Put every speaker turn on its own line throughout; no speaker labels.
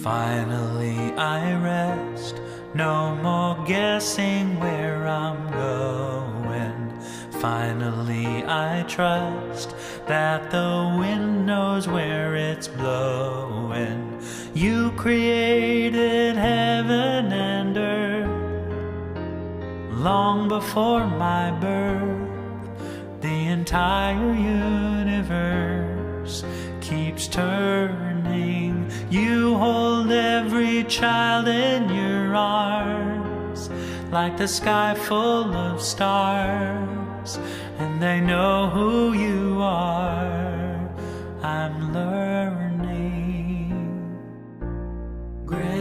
Finally I rest, no more guessing where I'm going. Finally I trust that the wind knows where it's blowing. You created heaven and earth long before my birth. The entire universe keeps turning. You hold every child in your arms, like the sky full of stars, and they know who you are. I'm learning. Grace,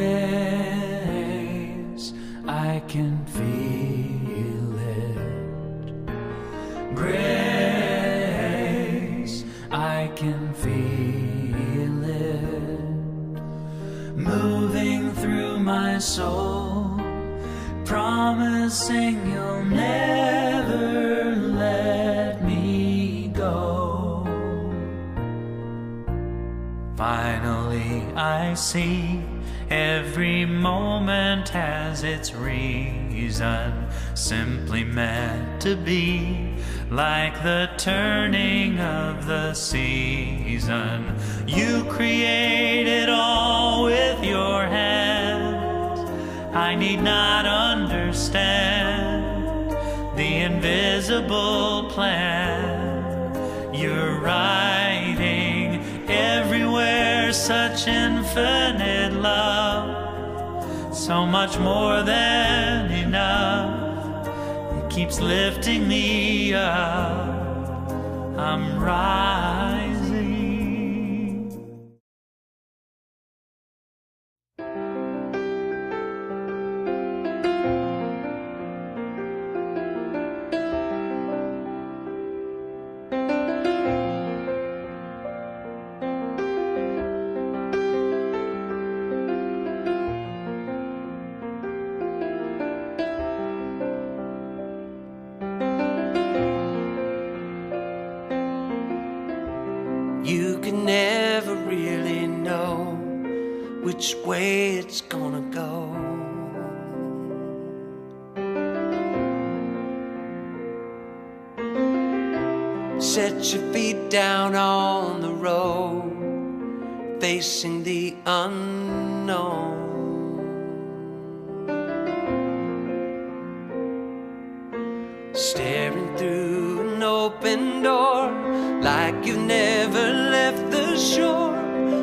I can feel it. Grace, I can feel it moving through my soul, promising you'll never let me go. Finally I see every moment has its reason, simply meant to be, like the turning of the season. You created all with your hands. I need not understand the invisible plan you're writing everywhere. Such infinite love, so much more than enough. It keeps lifting me up. I'm rising.
You can never really know which way it's gonna go. Set your feet down on the road, facing the unknown. Staring through an open door, like you've never left the shore.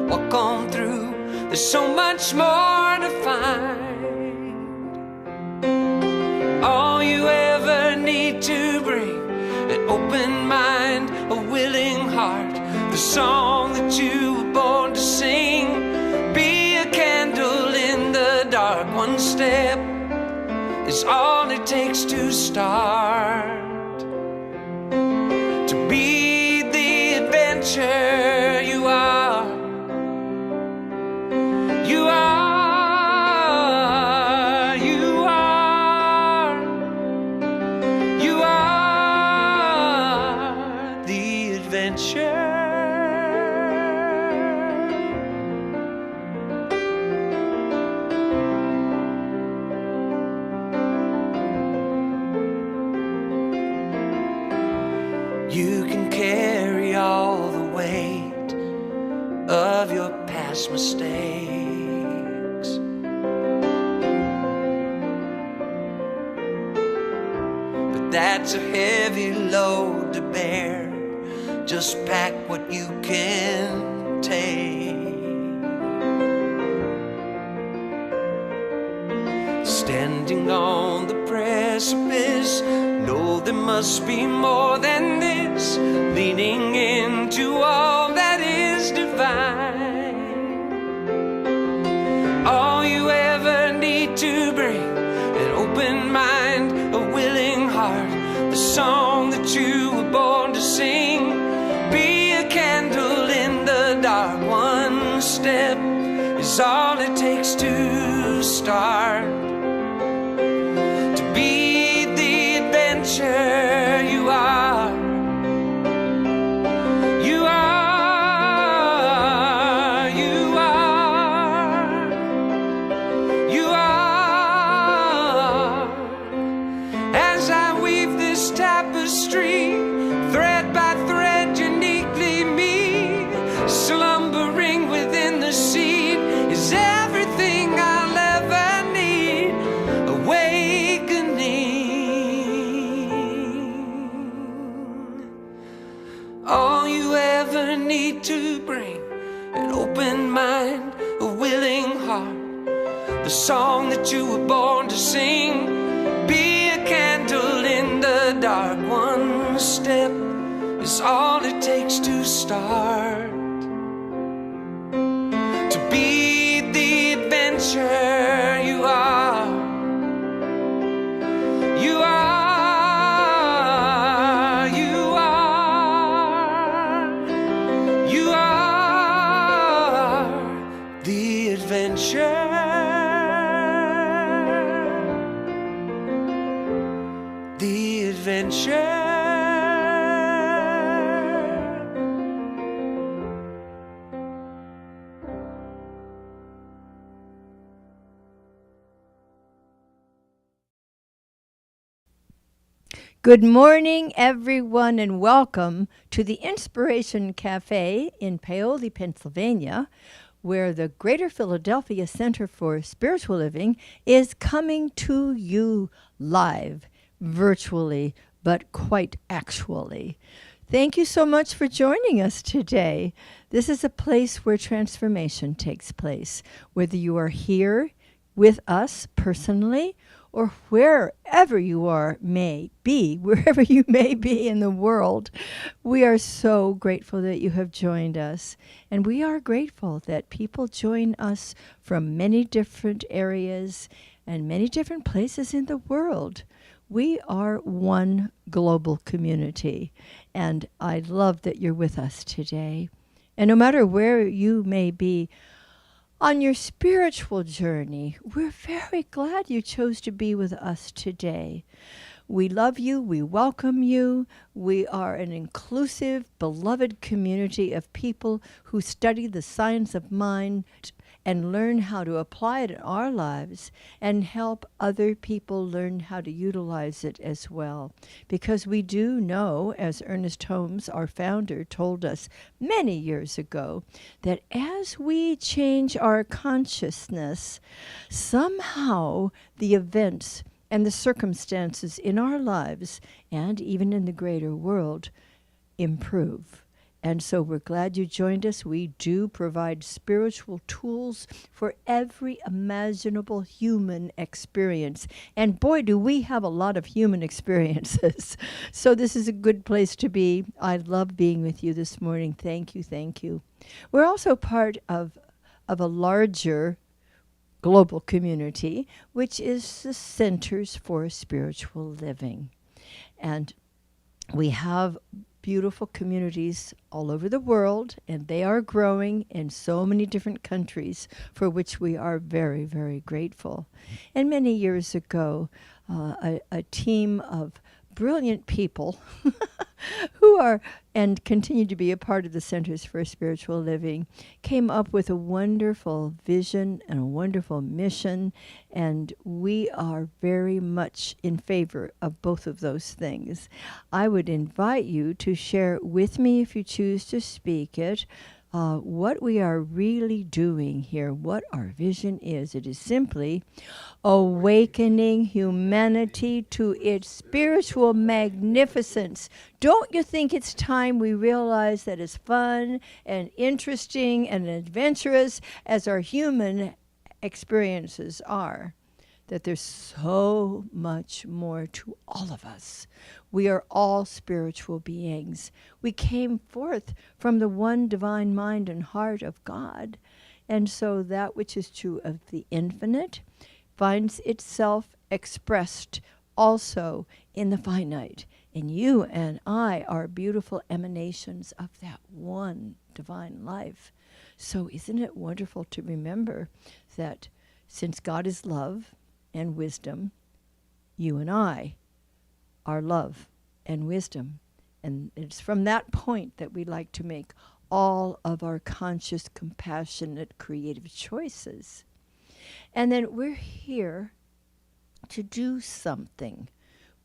Walk on through, there's so much more to find. All you ever need to bring, an open mind, a willing heart, the song that you were born to sing. Be a candle in the dark. One step is all it takes to start. To be the adventure you are. You are, you are, you are the adventure. You can carry all the weight of your past mistakes, but that's a heavy load to bear. Just pack what you can take. Standing on the precipice, know there must be more than this. Leaning into all that is divine. All you ever need to bring, an open mind, a willing heart, the song that you were born to sing. Be a candle in the dark. One step is all it takes to start. To be the adventure you are. all you ever need to bring. An open mind, a willing heart, the song that you were born to sing. Be a candle in the dark. One step is all it takes to start. To be the adventure you are. You are, you are, you are the adventure. The adventure.
Good morning, everyone, and welcome to the Inspiration Cafe in Paoli, Pennsylvania, where the Greater Philadelphia Center for Spiritual Living is coming to you live, virtually, but quite actually. Thank you so much for joining us today. This is a place where transformation takes place, whether you are here with us personally or wherever you may be, wherever you may be in the world. We are so grateful that you have joined us. And we are grateful that people join us from many different areas and many different places in the world. We are one global community, and I love that you're with us today. And no matter where you may be on your spiritual journey, we're very glad you chose to be with us today. We love you. We welcome you. We are an inclusive, beloved community of people who study the science of mind and learn how to apply it in our lives and help other people learn how to utilize it as well. Because we do know, as Ernest Holmes, our founder, told us many years ago, that as we change our consciousness, somehow the events and the circumstances in our lives and even in the greater world improve. And so we're glad you joined us. We do provide spiritual tools for every imaginable human experience. And boy, do we have a lot of human experiences. So this is a good place to be. I love being with you this morning. Thank you, thank you. We're also part of a larger global community, which is the Centers for Spiritual Living. And we have beautiful communities all over the world, and they are growing in so many different countries, for which we are very, very grateful. And many years ago, a team of brilliant people who are and continue to be a part of the Centers for Spiritual Living came up with a wonderful vision and a wonderful mission, and we are very much in favor of both of those things. I would invite you to share with me, if you choose to speak it, what we are really doing here, what our vision is. It is simply awakening humanity to its spiritual magnificence. Don't you think it's time we realize that as fun and interesting and adventurous as our human experiences are, that there's so much more to all of us. We are all spiritual beings. We came forth from the one divine mind and heart of God. And so that which is true of the infinite finds itself expressed also in the finite. And you and I are beautiful emanations of that one divine life. So isn't it wonderful to remember that since God is love and wisdom, you and I are love and wisdom. And it's from that point that we like to make all of our conscious, compassionate, creative choices. And then we're here to do something.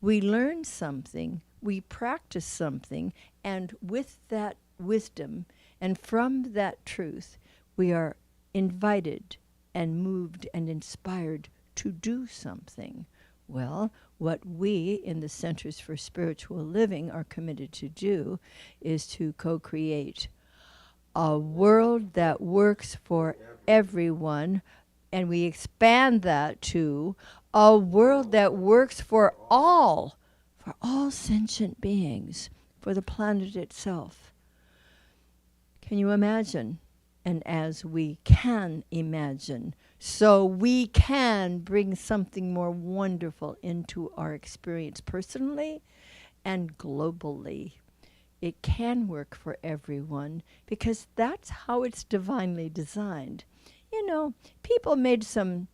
We learn something, we practice something, and with that wisdom and from that truth, we are invited and moved and inspired to do something. Well, what we in the Centers for Spiritual Living are committed to do is to co-create a world that works for everyone, and we expand that to a world that works for all sentient beings, for the planet itself. Can you imagine? And as we can imagine, so we can bring something more wonderful into our experience personally and globally. It can work for everyone because that's how it's divinely designed. You know, people made some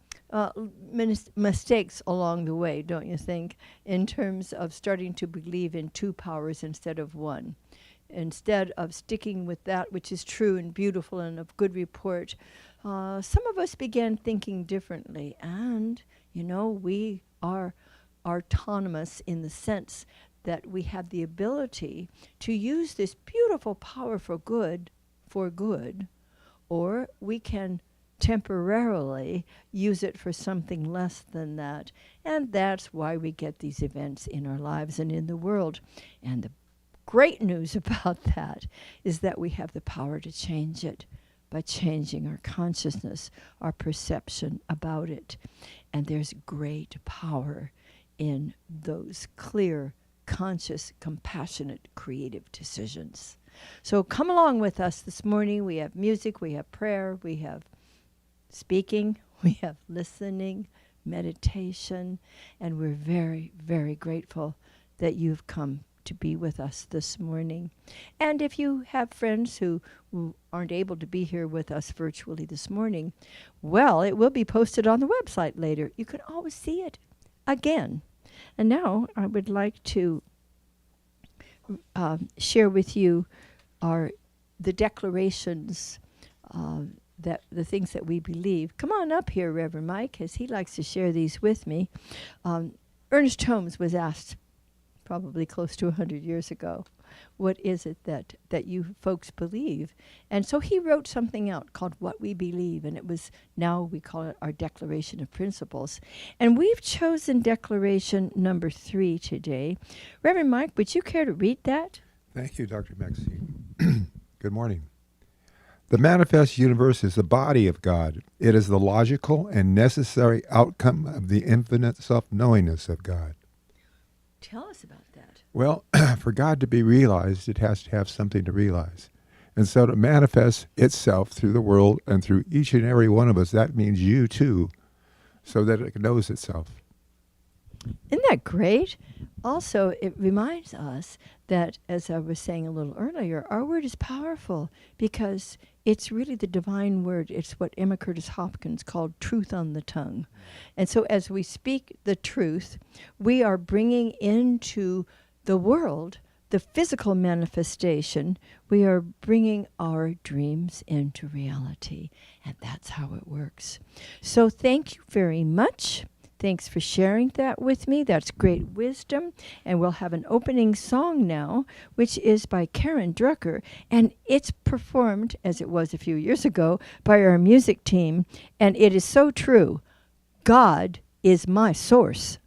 mistakes along the way, don't you think, in terms of starting to believe in two powers instead of one. Instead of sticking with that which is true and beautiful and of good report, some of us began thinking differently. And, you know, we are autonomous in the sense that we have the ability to use this beautiful power for good, or we can temporarily use it for something less than that. And that's why we get these events in our lives and in the world. And the great news about that is that we have the power to change it by changing our consciousness, our perception about it. And there's great power in those clear, conscious, compassionate, creative decisions. So come along with us this morning. We have music, we have prayer, we have speaking, we have listening, meditation, and we're very, very grateful that you've come to be with us this morning. And if you have friends who aren't able to be here with us virtually this morning, well, it will be posted on the website later. You can always see it again. And now I would like to share with you the declarations, that the things that we believe. Come on up here, Reverend Mike, as he likes to share these with me. Ernest Holmes was asked probably close to 100 years ago, what is it that you folks believe? And so he wrote something out called What We Believe, and it was, now we call it our Declaration of Principles. And we've chosen declaration number 3 today. Reverend Mike, would you care to read that?
Thank you, Dr. Maxine. Good morning. The manifest universe is the body of God. It is the logical and necessary outcome of the infinite self-knowingness of God.
Tell us about that.
Well, for God to be realized, it has to have something to realize. And so to manifest itself through the world and through each and every one of us, that means you too, so that it knows itself.
Isn't that great? Also, it reminds us that, as I was saying a little earlier, our word is powerful because it's really the divine word. It's what Emma Curtis Hopkins called truth on the tongue. And so as we speak the truth, we are bringing into the world the physical manifestation. We are bringing our dreams into reality. And that's how it works. So thank you very much. Thanks for sharing that with me. That's great wisdom. And we'll have an opening song now, which is by Karen Drucker. And it's performed, as it was a few years ago, by our music team. And it is so true. God is my source.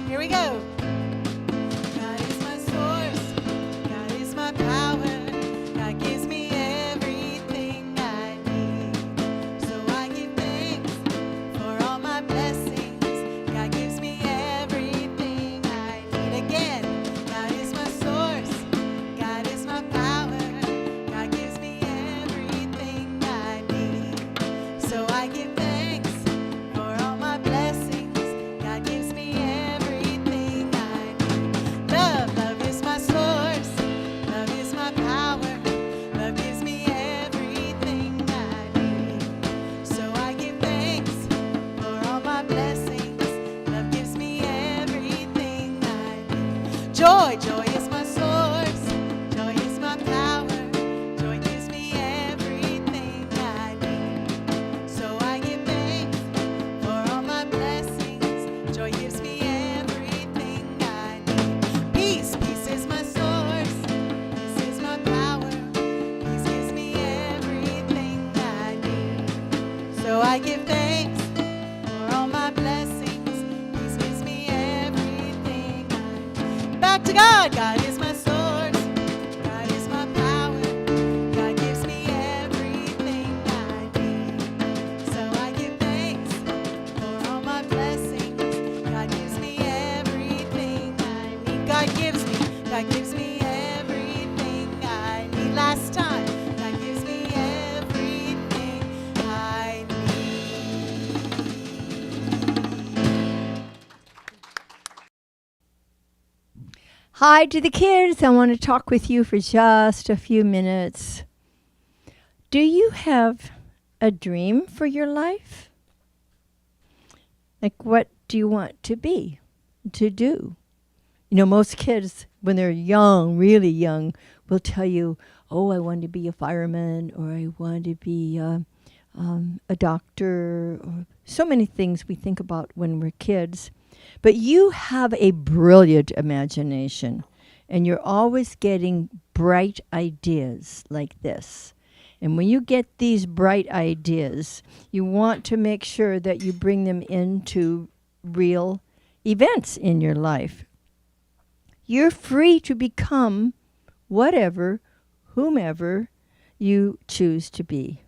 Here we go. God is my source. God is my power. God gives me everything I need. So I give thanks for all my blessings. God gives me I give thanks for all my blessings. He gives me everything I need. Back to God. God is my source. God is my power. God gives me everything I need. So I give thanks for all my blessings. God gives me everything I need. God gives me everything I need. Last time, God gives me everything I need.
Hi to the kids. I want to talk with you for just a few minutes. Do you have a dream for your life? Like, what do you want to be, to do? You know, most kids, when they're young, really young, will tell you, oh, I want to be a fireman, or I want to be a doctor, or so many things we think about when we're kids. But you have a brilliant imagination, and you're always getting bright ideas like this. And when you get these bright ideas, you want to make sure that you bring them into real events in your life. You're free to become whatever, whomever you choose to be.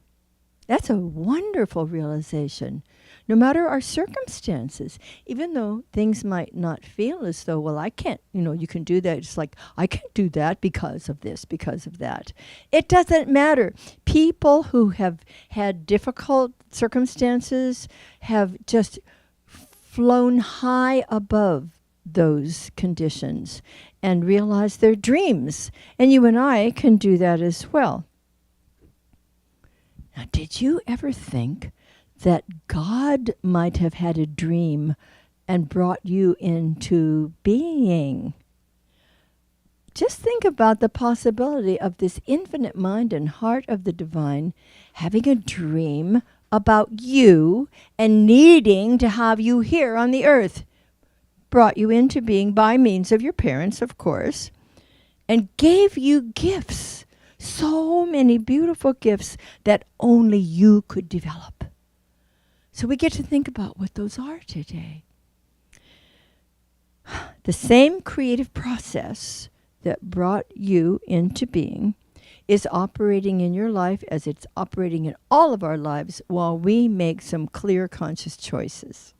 That's a wonderful realization. No matter our circumstances, even though things might not feel as though, well, I can't, you can do that. It's like, I can't do that because of this, because of that. It doesn't matter. People who have had difficult circumstances have just flown high above those conditions and realize their dreams. And you and I can do that as well. Now, did you ever think that God might have had a dream and brought you into being? Just think about the possibility of this infinite mind and heart of the divine having a dream about you and needing to have you here on the earth. Brought you into being by means of your parents, of course, and gave you gifts, so many beautiful gifts that only you could develop. So we get to think about what those are today. The same creative process that brought you into being is operating in your life as it's operating in all of our lives while we make some clear, conscious choices.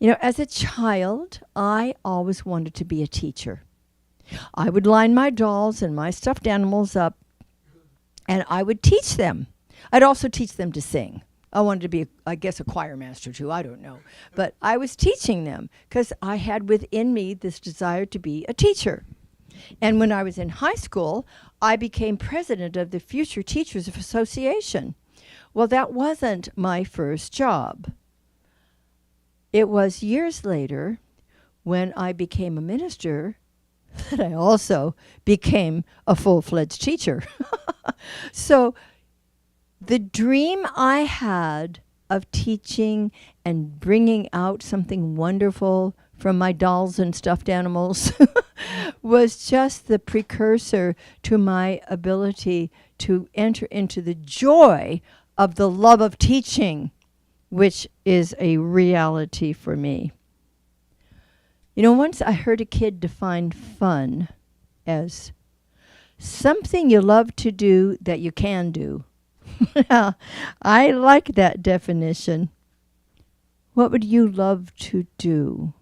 As a child, I always wanted to be a teacher. I would line my dolls and my stuffed animals up, and I would teach them. I'd also teach them to sing. I wanted to be, a choir master too, I don't know. But I was teaching them because I had within me this desire to be a teacher. And when I was in high school, I became president of the Future Teachers Association. Well, that wasn't my first job. It was years later, when I became a minister, that I also became a full-fledged teacher. So the dream I had of teaching and bringing out something wonderful from my dolls and stuffed animals was just the precursor to my ability to enter into the joy of the love of teaching, which is a reality for me. Once I heard a kid define fun as something you love to do that you can do. I like that definition. What would you love to do?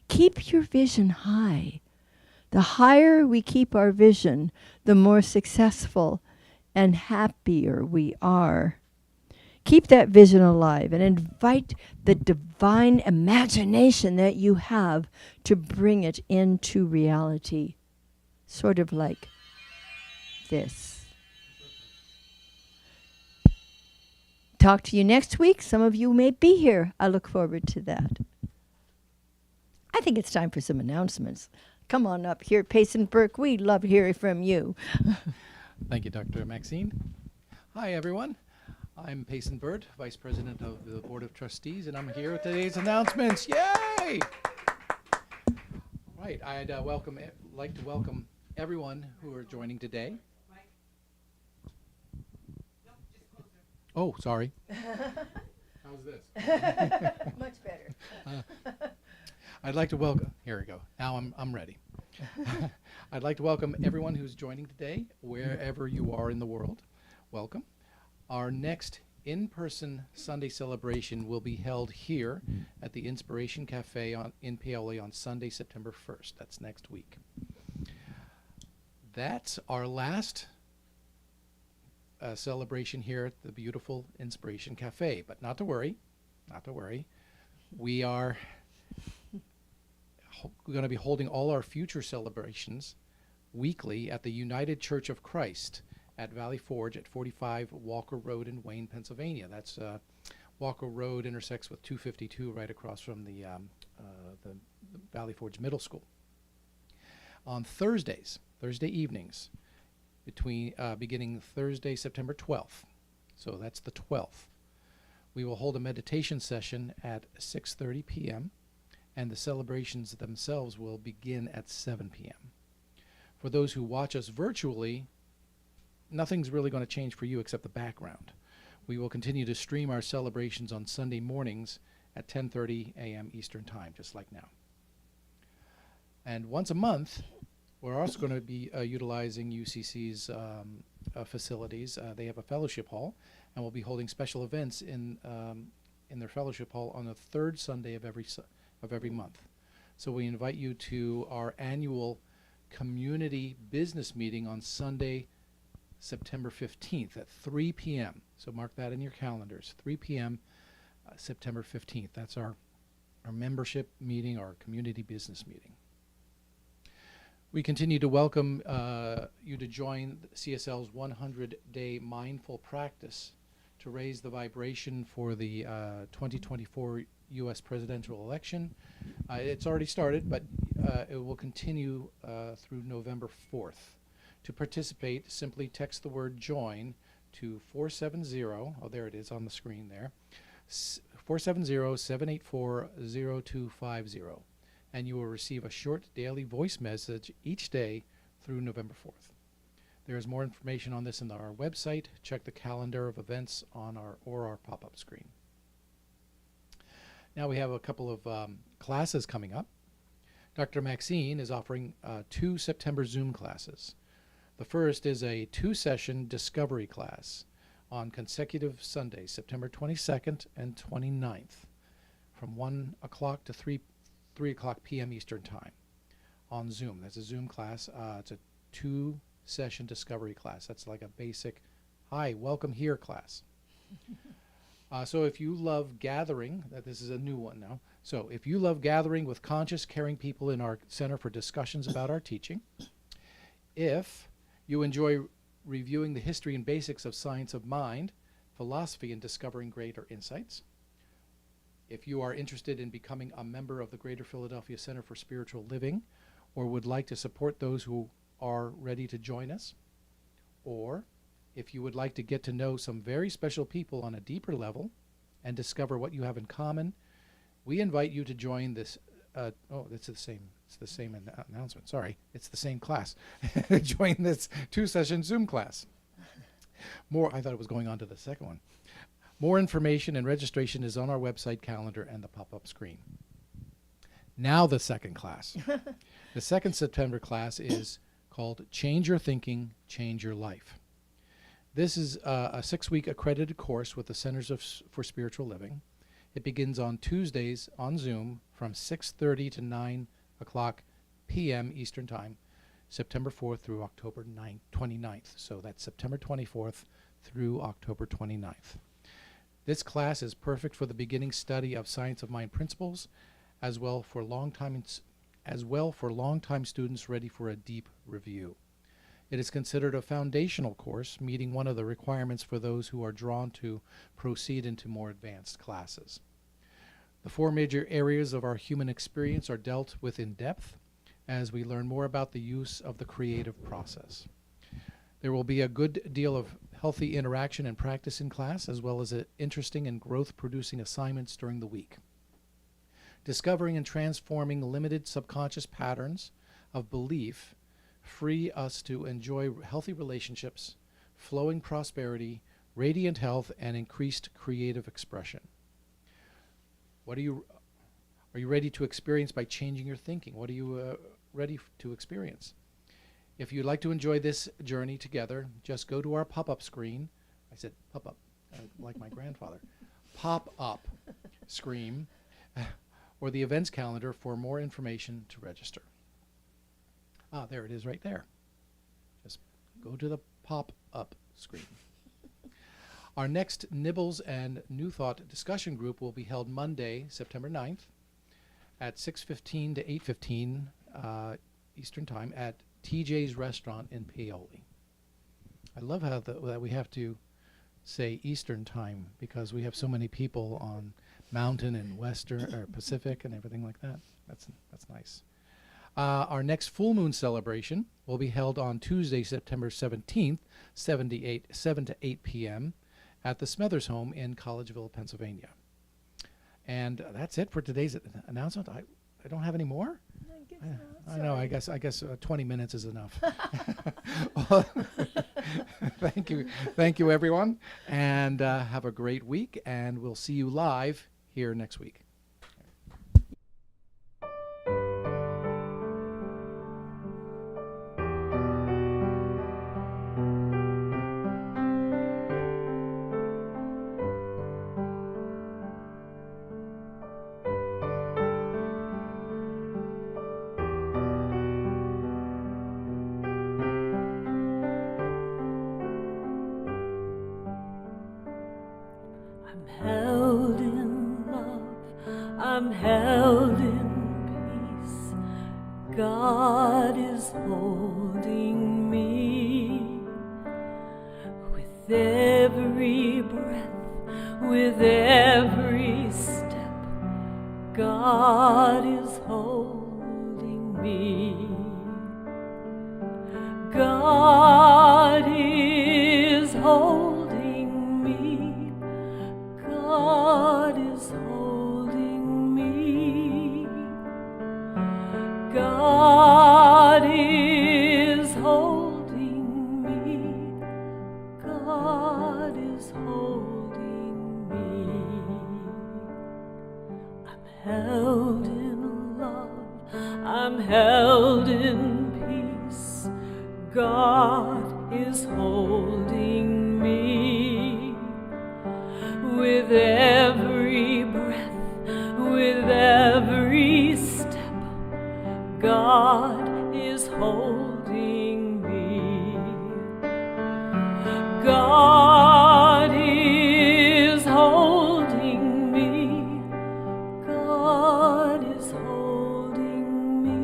Keep your vision high. The higher we keep our vision, the more successful and happier we are. Keep that vision alive and invite the divine imagination that you have to bring it into reality. Sort of like this. Talk to you next week. Some of you may be here. I look forward to that. I think it's time for some announcements. Come on up here, Payson Burke. We'd love hearing from you.
Thank you, Dr. Maxine. Hi, everyone. I'm Payson Bird, Vice President of the Board of Trustees, and I'm here with today's announcements. Yay! Right, I'd like to welcome everyone who are joining today. Oh, sorry. How's this?
Much better.
I'd like to welcome. Here we go. Now I'm ready. I'd like to welcome everyone who's joining today, wherever you are in the world. Welcome. Our next in-person Sunday celebration will be held here at the Inspiration Cafe in Paoli on Sunday, September 1st. That's next week. That's our last celebration here at the beautiful Inspiration Cafe. But not to worry, we are going to be holding all our future celebrations weekly at the United Church of Christ at Valley Forge at 45 Walker Road in Wayne, Pennsylvania. That's Walker Road intersects with 252 right across from the Valley Forge Middle School. On Thursday evenings, beginning Thursday, September 12th, so that's the 12th, we will hold a meditation session at 6:30 p.m. and the celebrations themselves will begin at 7 p.m. For those who watch us virtually, nothing's really going to change for you except the background. We will continue to stream our celebrations on Sunday mornings at 10:30 a.m. Eastern Time, just like now. And once a month, we're also going to be utilizing UCC's facilities. They have a fellowship hall, and we'll be holding special events in their fellowship hall on the third Sunday of every month. So we invite you to our annual community business meeting on Sunday, September 15th at 3 p.m. So mark that in your calendars, 3 p.m. September 15th. That's our membership meeting, our community business meeting. We continue to welcome you to join CSL's 100-day mindful practice to raise the vibration for the 2024 U.S. presidential election. It's already started, but it will continue through November 4th. To participate, simply text the word JOIN to 470, oh there it is on the screen there, 470-784-0250, and you will receive a short daily voice message each day through November 4th. There is more information on this on our website. Check the calendar of events on our pop-up screen. Now we have a couple of classes coming up. Dr. Maxine is offering 2 September Zoom classes. The first is a 2-session discovery class on consecutive Sundays, September 22nd and 29th, from 1 o'clock to 3 o'clock p.m. Eastern Time on Zoom. That's a Zoom class. It's a 2-session discovery class. That's like a basic, hi, welcome here class. So if you love gathering, this is a new one now. So if you love gathering with conscious, caring people in our Center for Discussions about our teaching, if you enjoy reviewing the history and basics of science of mind, philosophy, and discovering greater insights, if you are interested in becoming a member of the Greater Philadelphia Center for Spiritual Living, or would like to support those who are ready to join us, or if you would like to get to know some very special people on a deeper level and discover what you have in common, we invite you to join this. It's the same announcement. Sorry, it's the same class. Join this 2-session Zoom class. I thought it was going on to the second one. More information and registration is on our website calendar and the pop-up screen. Now the second class. The second September class is called Change Your Thinking, Change Your Life. This is a 6-week accredited course with the Centers for Spiritual Living. It begins on Tuesdays on Zoom from 6:30 to 9 o'clock p.m. Eastern Time, September 4th through October 29th. So that's September 24th through October 29th. This class is perfect for the beginning study of science of mind principles, as well for longtime students ready for a deep review. It is considered a foundational course, meeting one of the requirements for those who are drawn to proceed into more advanced classes. The 4 major areas of our human experience are dealt with in depth as we learn more about the use of the creative process. There will be a good deal of healthy interaction and practice in class, as well as interesting and growth-producing assignments during the week. Discovering and transforming limited subconscious patterns of belief free us to enjoy healthy relationships, flowing prosperity, radiant health, and increased creative expression. What are you ready to experience by changing your thinking? What are you ready to experience? If you'd like to enjoy this journey together, just go to our pop-up screen. I said pop-up, like my grandfather. Pop-up screen or the events calendar for more information to register. Ah, there it is right there. Just go to the pop-up screen. Our next Nibbles and New Thought discussion group will be held Monday, September 9th at 6:15 to 8:15 Eastern Time at TJ's Restaurant in Paoli. I love how that we have to say Eastern Time because we have so many people on Mountain and Western or Pacific and everything like that. That's nice. Our next full moon celebration will be held on Tuesday, September 17th, 7 to 8 p.m. at the Smethers home in Collegeville, Pennsylvania. And that's it for today's announcement. I don't have any more. I know. I guess 20 minutes is enough. Thank you, everyone, and have a great week. And we'll see you live here next week.
I'm held in love, I'm held in peace. God is holding me with every breath, with every step. God is holding me. God is holding me. God is holding me. God is holding me. God is holding me. I'm held in love. I'm held in peace. God is holding me. With every breath, with every step, God is holding me. God is holding me. God is holding me.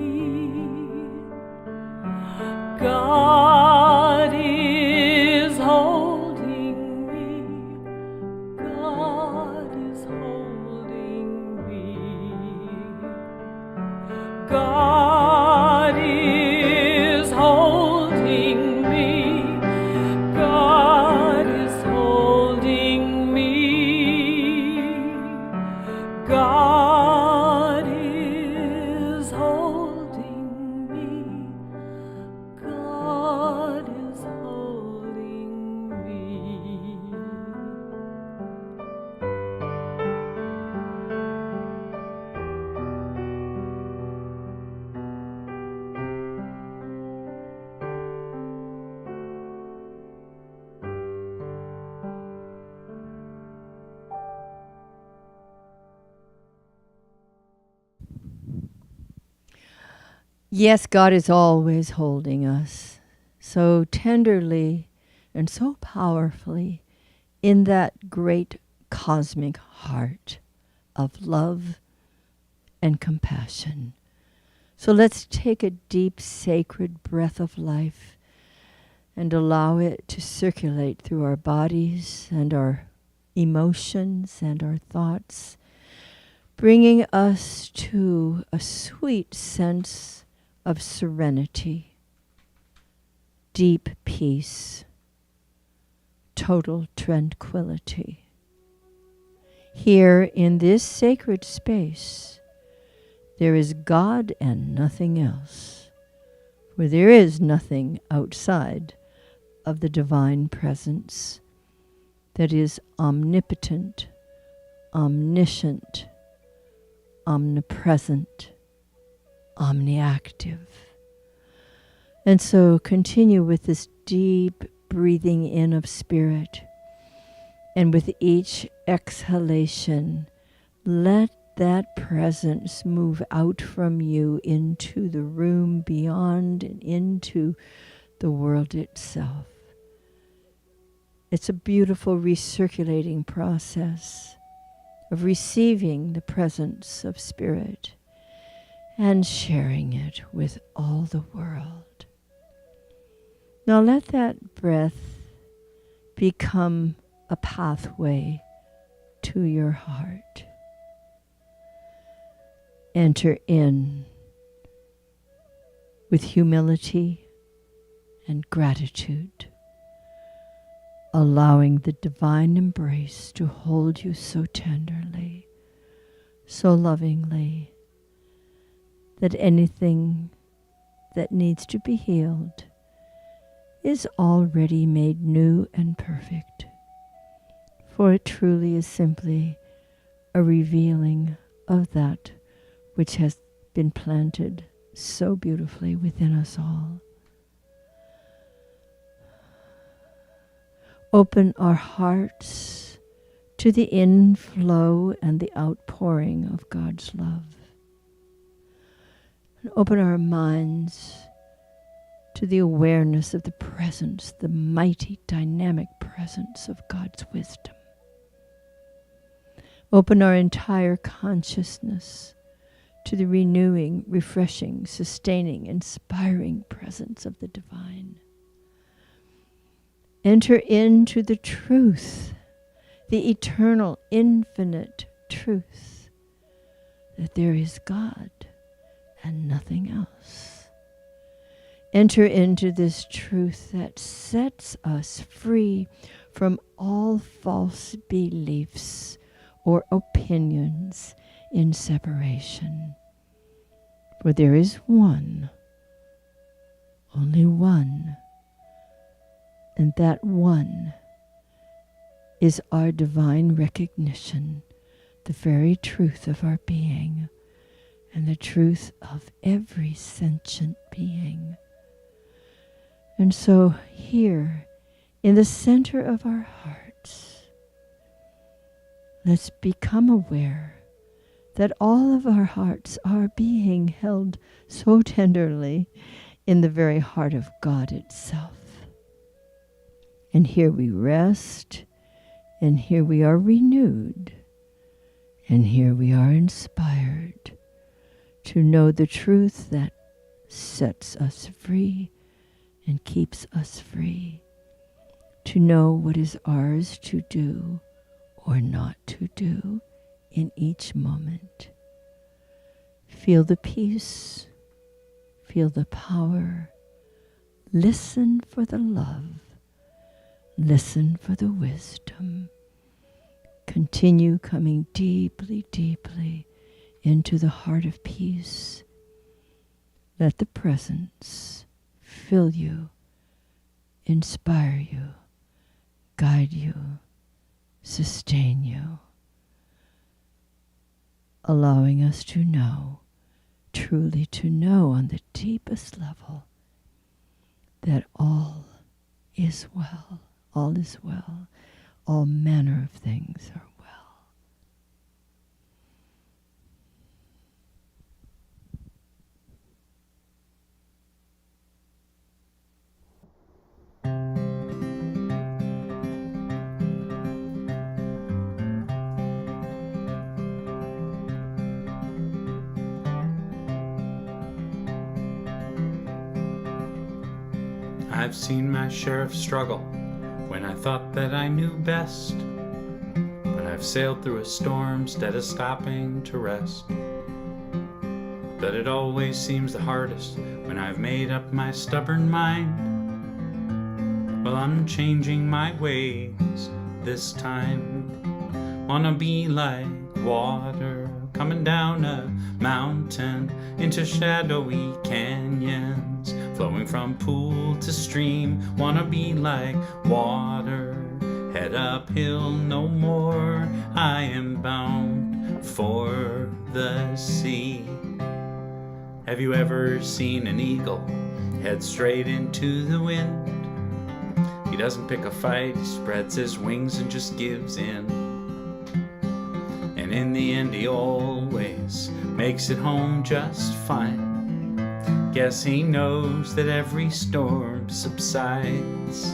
God is holding me. God is holding me. God is holding me. God is holding me. God is holding me. God is holding me.
Yes, God is always holding us so tenderly and so powerfully in that great cosmic heart of love and compassion. So let's take a deep, sacred breath of life and allow it to circulate through our bodies and our emotions and our thoughts, bringing us to a sweet sense of serenity, deep peace, total tranquility. Here in this sacred space, there is God and nothing else, for there is nothing outside of the divine presence that is omnipotent, omniscient, omnipresent, omniactive. And so continue with this deep breathing in of spirit. And with each exhalation, let that presence move out from you into the room beyond and into the world itself. It's a beautiful recirculating process of receiving the presence of spirit and sharing it with all the world. Now let that breath become a pathway to your heart. Enter in with humility and gratitude, allowing the divine embrace to hold you so tenderly, so lovingly, that anything that needs to be healed is already made new and perfect. For it truly is simply a revealing of that which has been planted so beautifully within us all. Open our hearts to the inflow and the outpouring of God's love. And open our minds to the awareness of the presence, the mighty, dynamic presence of God's wisdom. Open our entire consciousness to the renewing, refreshing, sustaining, inspiring presence of the divine. Enter into the truth, the eternal, infinite truth, that there is God and nothing else. Enter into this truth that sets us free from all false beliefs or opinions in separation. For there is one, only one, and that one is our divine recognition, the very truth of our being, and the truth of every sentient being. And so here, in the center of our hearts, let's become aware that all of our hearts are being held so tenderly in the very heart of God itself. And here we rest, and here we are renewed, and here we are inspired to know the truth that sets us free and keeps us free, to know what is ours to do or not to do in each moment. Feel the peace, feel the power, listen for the love, listen for the wisdom. Continue coming deeply, deeply into the heart of peace. Let the presence fill you, inspire you, guide you, sustain you, allowing us to know, truly to know on the deepest level, that all is well, all is well, all manner of things are well.
I've seen my share of struggle when I thought that I knew best. When I've sailed through a storm instead of stopping to rest. But it always seems the hardest when I've made up my stubborn mind. Well, I'm changing my ways this time. Wanna be like water coming down a mountain into shadowy canyons, flowing from pool to stream. Wanna be like water, head uphill no more. I am bound for the sea. Have you ever seen an eagle head straight into the wind? He doesn't pick a fight, he spreads his wings and just gives in. And in the end he always makes it home just fine. Guess he knows that every storm subsides.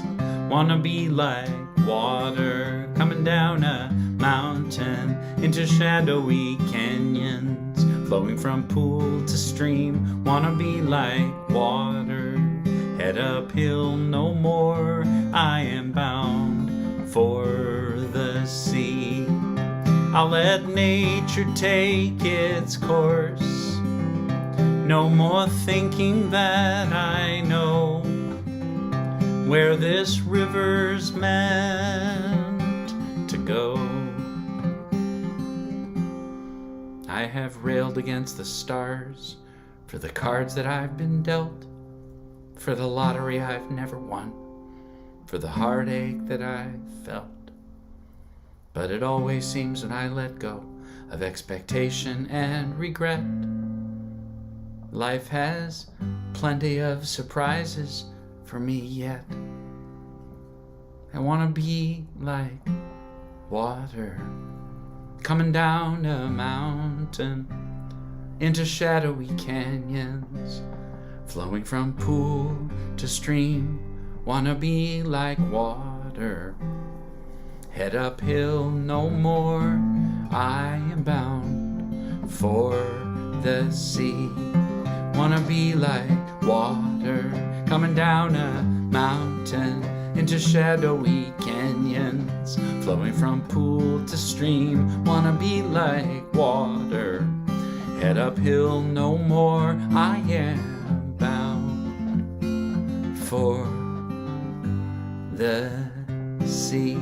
Wanna be like water coming down a mountain into shadowy canyons, flowing from pool to stream. Wanna be like water, head uphill no more. I am bound for the sea. I'll let nature take its course. No more thinking that I know where this river's meant to go. I have railed against the stars for the cards that I've been dealt, for the lottery I've never won, for the heartache that I've felt. But it always seems when I let go of expectation and regret, life has plenty of surprises for me yet. I wanna be like water coming down a mountain into shadowy canyons, flowing from pool to stream. Wanna be like water, head uphill no more. I am bound for the sea. Wanna be like water coming down a mountain into shadowy canyons, flowing from pool to stream. Wanna be like water, head uphill no more. I am bound for the sea.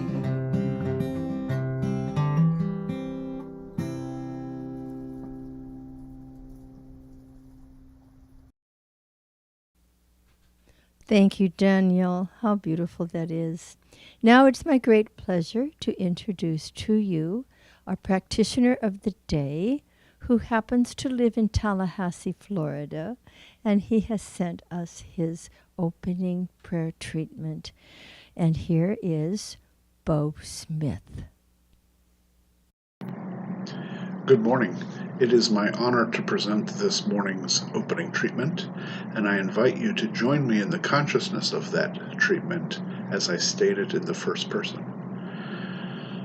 Thank you, Daniel. How beautiful that is. Now it's my great pleasure to introduce to you our practitioner of the day, who happens to live in Tallahassee, Florida, and he has sent us his opening prayer treatment. And here is Bo Smith.
Good morning. It is my honor to present this morning's opening treatment, and I invite you to join me in the consciousness of that treatment as I stated in the first person.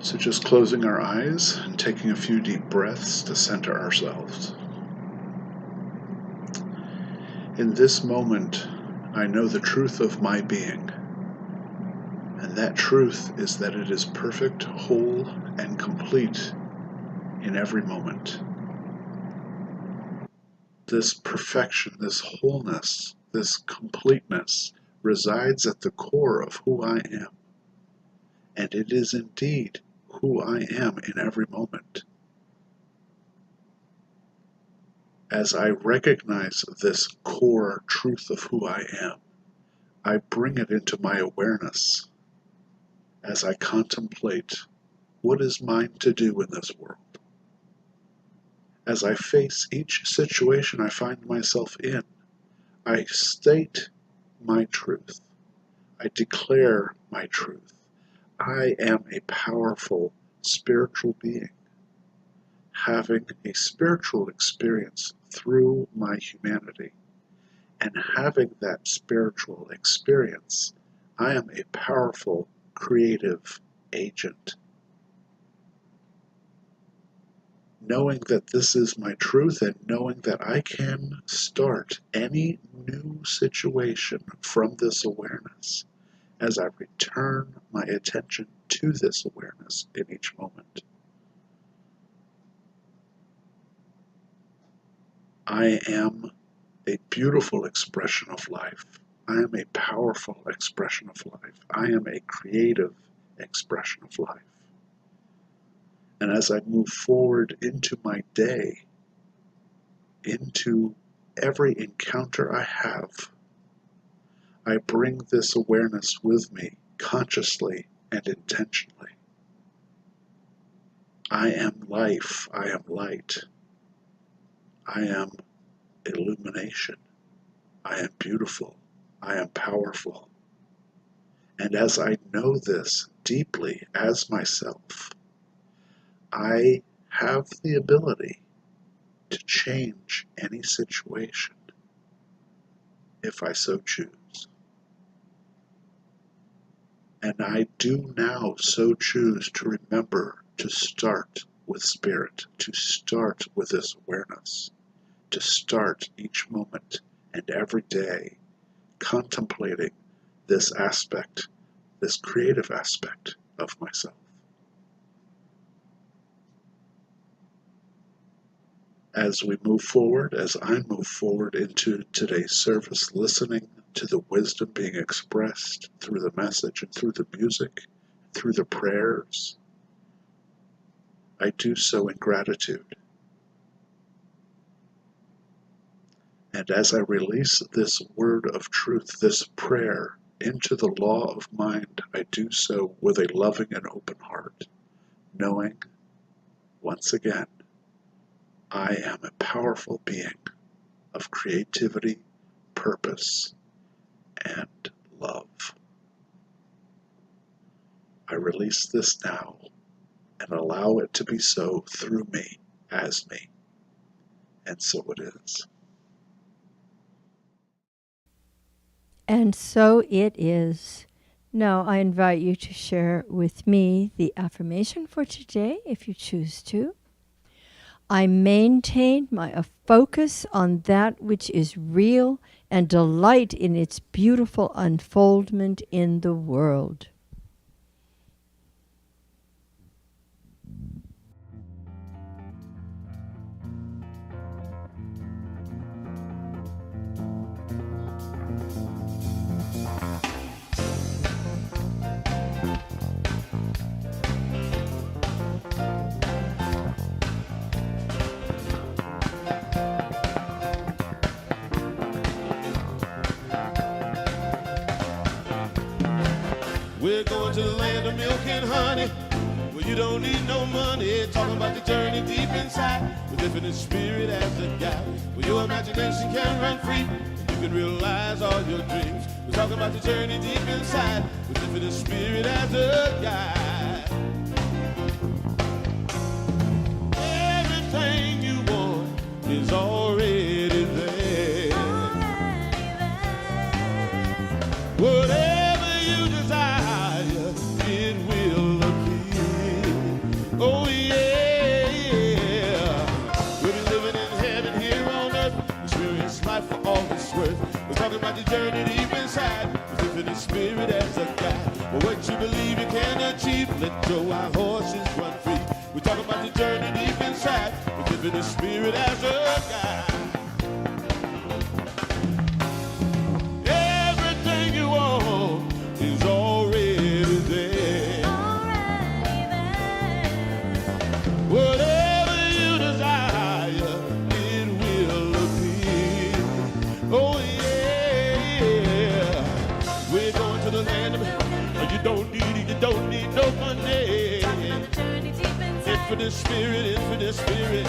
So just closing our eyes and taking a few deep breaths to center ourselves. In this moment, I know the truth of my being, and that truth is that it is perfect, whole, and complete in every moment. This perfection, this wholeness, this completeness resides at the core of who I am. And it is indeed who I am in every moment. As I recognize this core truth of who I am, I bring it into my awareness as I contemplate what is mine to do in this world. As I face each situation I find myself in, I state my truth. I declare my truth. I am a powerful spiritual being, having a spiritual experience through my humanity. And having that spiritual experience, I am a powerful creative agent. Knowing that this is my truth and knowing that I can start any new situation from this awareness as I return my attention to this awareness in each moment. I am a beautiful expression of life. I am a powerful expression of life. I am a creative expression of life. And as I move forward into my day, into every encounter I have, I bring this awareness with me consciously and intentionally. I am life, I am light. I am illumination. I am beautiful. I am powerful. And as I know this deeply as myself, I have the ability to change any situation if I so choose. And I do now so choose to remember to start with spirit, to start with this awareness, to start each moment and every day contemplating this aspect, this creative aspect of myself. As we move forward, as I move forward into today's service, listening to the wisdom being expressed through the message and through the music, through the prayers, I do so in gratitude. And as I release this word of truth, this prayer into the law of mind, I do so with a loving and open heart, knowing, once again, I am a powerful being of creativity, purpose, and love. I release this now and allow it to be so through me, as me. And so it is.
And so it is. Now I invite you to share with me the affirmation for today, if you choose to. I maintain my focus on that which is real and delight in its beautiful unfoldment in the world.
We're going to the land of milk and honey, where you don't need no money. Talking about the journey deep inside, with infinite spirit as a guide, where your imagination can run free, and you can realize all your dreams. We're talking about the journey deep inside, with infinite spirit as a guide. Everything you want is already there. Whatever you desire, it will appear. Oh yeah. We'll be living in heaven here on earth, experience life for all it's worth. We're talking about the journey deep inside, with infinite spirit as a guide. But what you believe you can achieve, let your wild horses run free. We're talking about the journey deep inside, with infinite spirit as a guide. Everything you want is already there. Whatever you desire, it will appear. Oh yeah. We're going to the land of you don't need no money. Infinite spirit,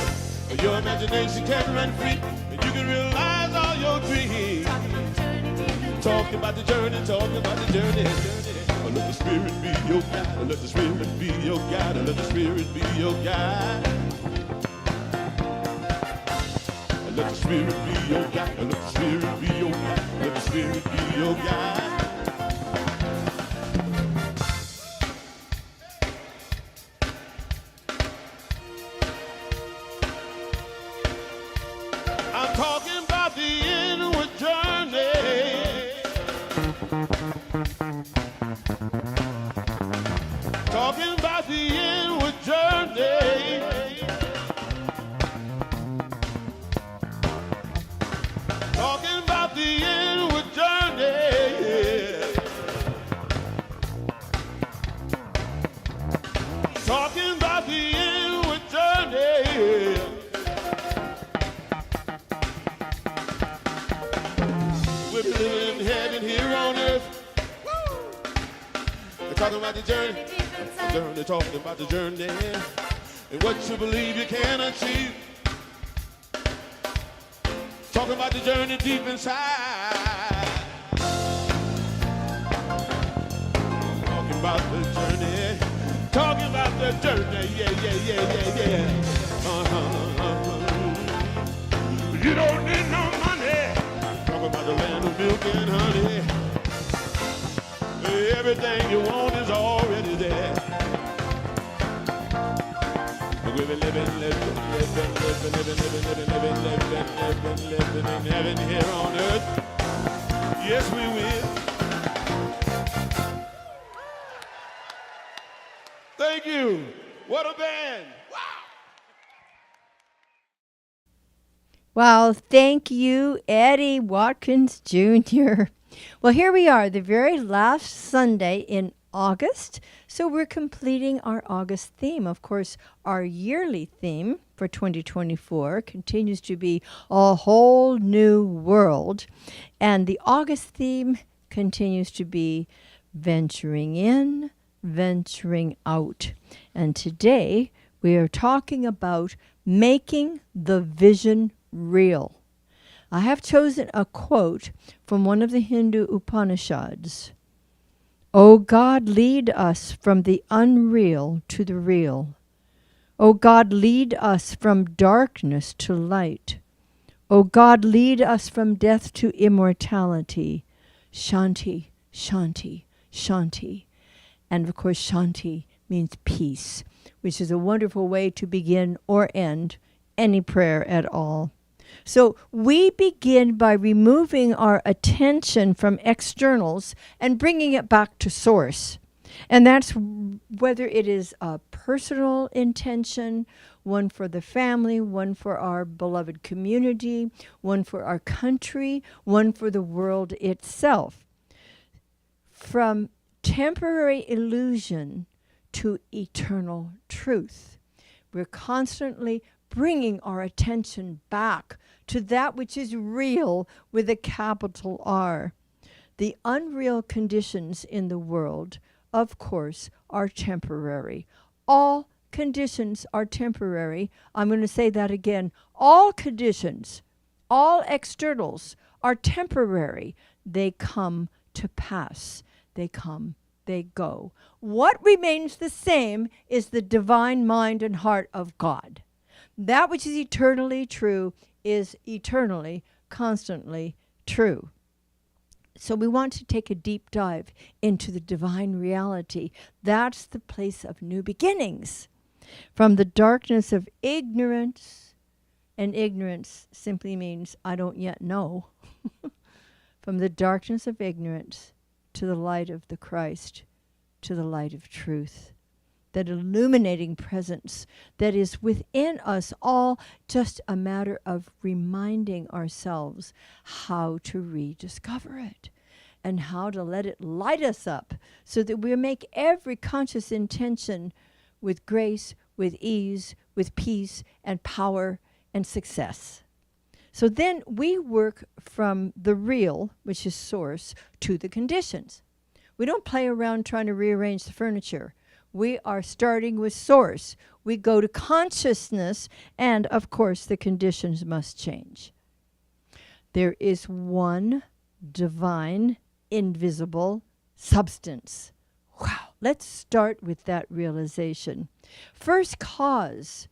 your imagination can run free, and you can realize all your dreams. Talking about the journey, Oh, let the spirit be your guide, let the spirit be your guide, let the spirit be your guide. Let the spirit be your guide, let the spirit be your guide, let the spirit be your guide. I'm talking about the inward journey. Talking about the inward journey. Talking about the inward journey. Talking about the inward journey. We're living in heaven here on earth. They're talking about the journey. They're talking about the journey. And what you believe you can achieve. Talking about the journey deep inside. Talking about the journey. Talking about the journey. Yeah. You don't need no money. Talking about the land of milk and honey. Everything you want is already there. We've been living in heaven here on earth. Yes, we will. Thank you. What a band.
Wow, thank you, Eddie Watkins Jr. Well, here we are, the very last Sunday in August. So we're completing our August theme. Of course, our yearly theme for 2024 continues to be a whole new world. And the August theme continues to be venturing in, venturing out. And today we are talking about making the vision real. I have chosen a quote from one of the Hindu Upanishads. O God, lead us from the unreal to the real. O God, lead us from darkness to light. O God, lead us from death to immortality. Shanti, Shanti, Shanti. And of course, Shanti means peace, which is a wonderful way to begin or end any prayer at all. So we begin by removing our attention from externals and bringing it back to source. And that's whether it is a personal intention, one for the family, one for our beloved community, one for our country, one for the world itself. From temporary illusion to eternal truth. We're constantly bringing our attention back to that which is real with a capital R. The unreal conditions in the world, of course, are temporary. All conditions are temporary. I'm going to say that again. All conditions, all externals are temporary. They come to pass. They come, they go. What remains the same is the divine mind and heart of God. That which is eternally true is eternally, constantly true. So we want to take a deep dive into the divine reality. That's the place of new beginnings. From the darkness of ignorance, and ignorance simply means I don't yet know. From the darkness of ignorance to the light of the Christ, to the light of truth. That illuminating presence that is within us all, just a matter of reminding ourselves how to rediscover it and how to let it light us up so that we make every conscious intention with grace, with ease, with peace and power and success. So then we work from the real, which is source, to the conditions. We don't play around trying to rearrange the furniture. We are starting with source. We go to consciousness, and of course, the conditions must change. There is one divine, invisible substance. Wow, let's start with that realization. First cause,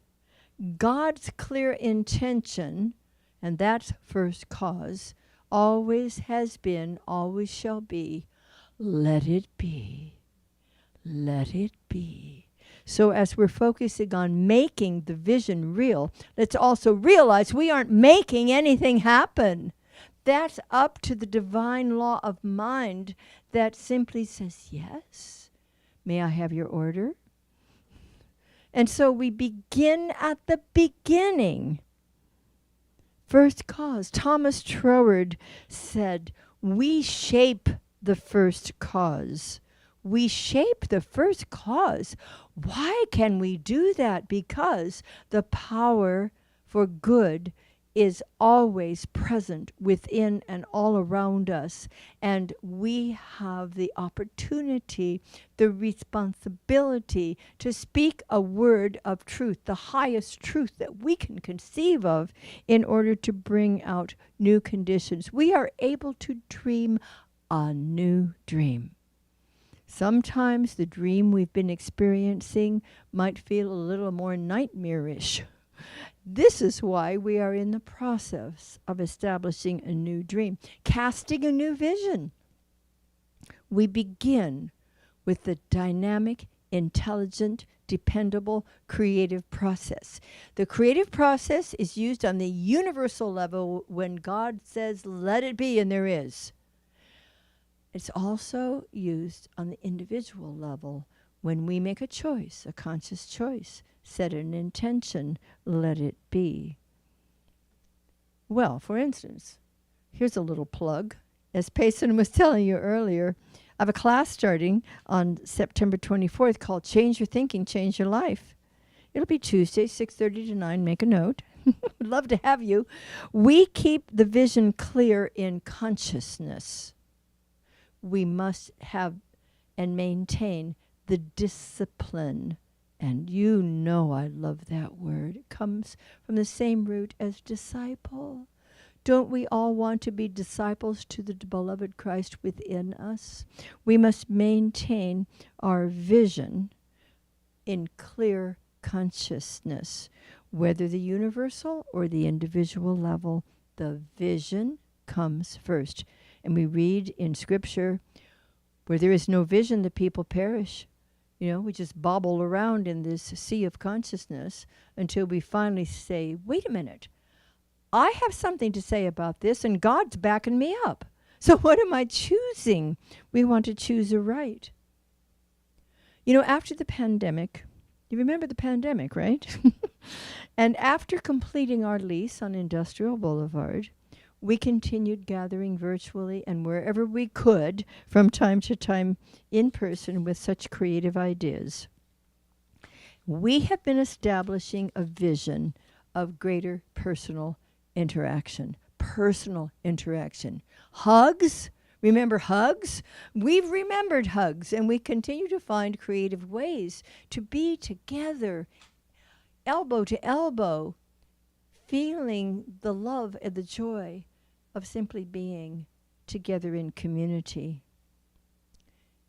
God's clear intention, and that's first cause, always has been, always shall be, let it be. Let it be. So as we're focusing on making the vision real, let's also realize we aren't making anything happen. That's up to the divine law of mind that simply says, yes, may I have your order? And so we begin at the beginning. First cause. Thomas Troward said, we shape the first cause. We shape the first cause. Why can we do that? Because the power for good is always present within and all around us. And we have the opportunity, the responsibility to speak a word of truth, the highest truth that we can conceive of, in order to bring out new conditions. We are able to dream a new dream. Sometimes the dream we've been experiencing might feel a little more nightmarish. This is why we are in the process of establishing a new dream, casting a new vision. We begin with the dynamic, intelligent, dependable, creative process. The creative process is used on the universal level when God says, let it be, and there is. It's also used on the individual level when we make a choice, a conscious choice, set an intention, let it be. Well, for instance, here's a little plug. As Payson was telling you earlier, I have a class starting on September 24th called Change Your Thinking, Change Your Life. It'll be Tuesday, 6:30 to 9. Make a note. Would love to have you. We keep the vision clear in consciousness. We must have and maintain the discipline. And you know I love that word. It comes from the same root as disciple. Don't we all want to be disciples to the beloved Christ within us? We must maintain our vision in clear consciousness, whether the universal or the individual level. The vision comes first. And we read in Scripture, where there is no vision, the people perish. You know, we just bobble around in this sea of consciousness until we finally say, wait a minute, I have something to say about this, and God's backing me up. So what am I choosing? We want to choose aright. You know, after the pandemic, you remember the pandemic, right? And after completing our lease on Industrial Boulevard, we continued gathering virtually and wherever we could from time to time in person with such creative ideas. We have been establishing a vision of greater personal interaction. Personal interaction. Hugs. Remember hugs? We've remembered hugs, and we continue to find creative ways to be together, elbow to elbow, feeling the love and the joy of simply being together in community.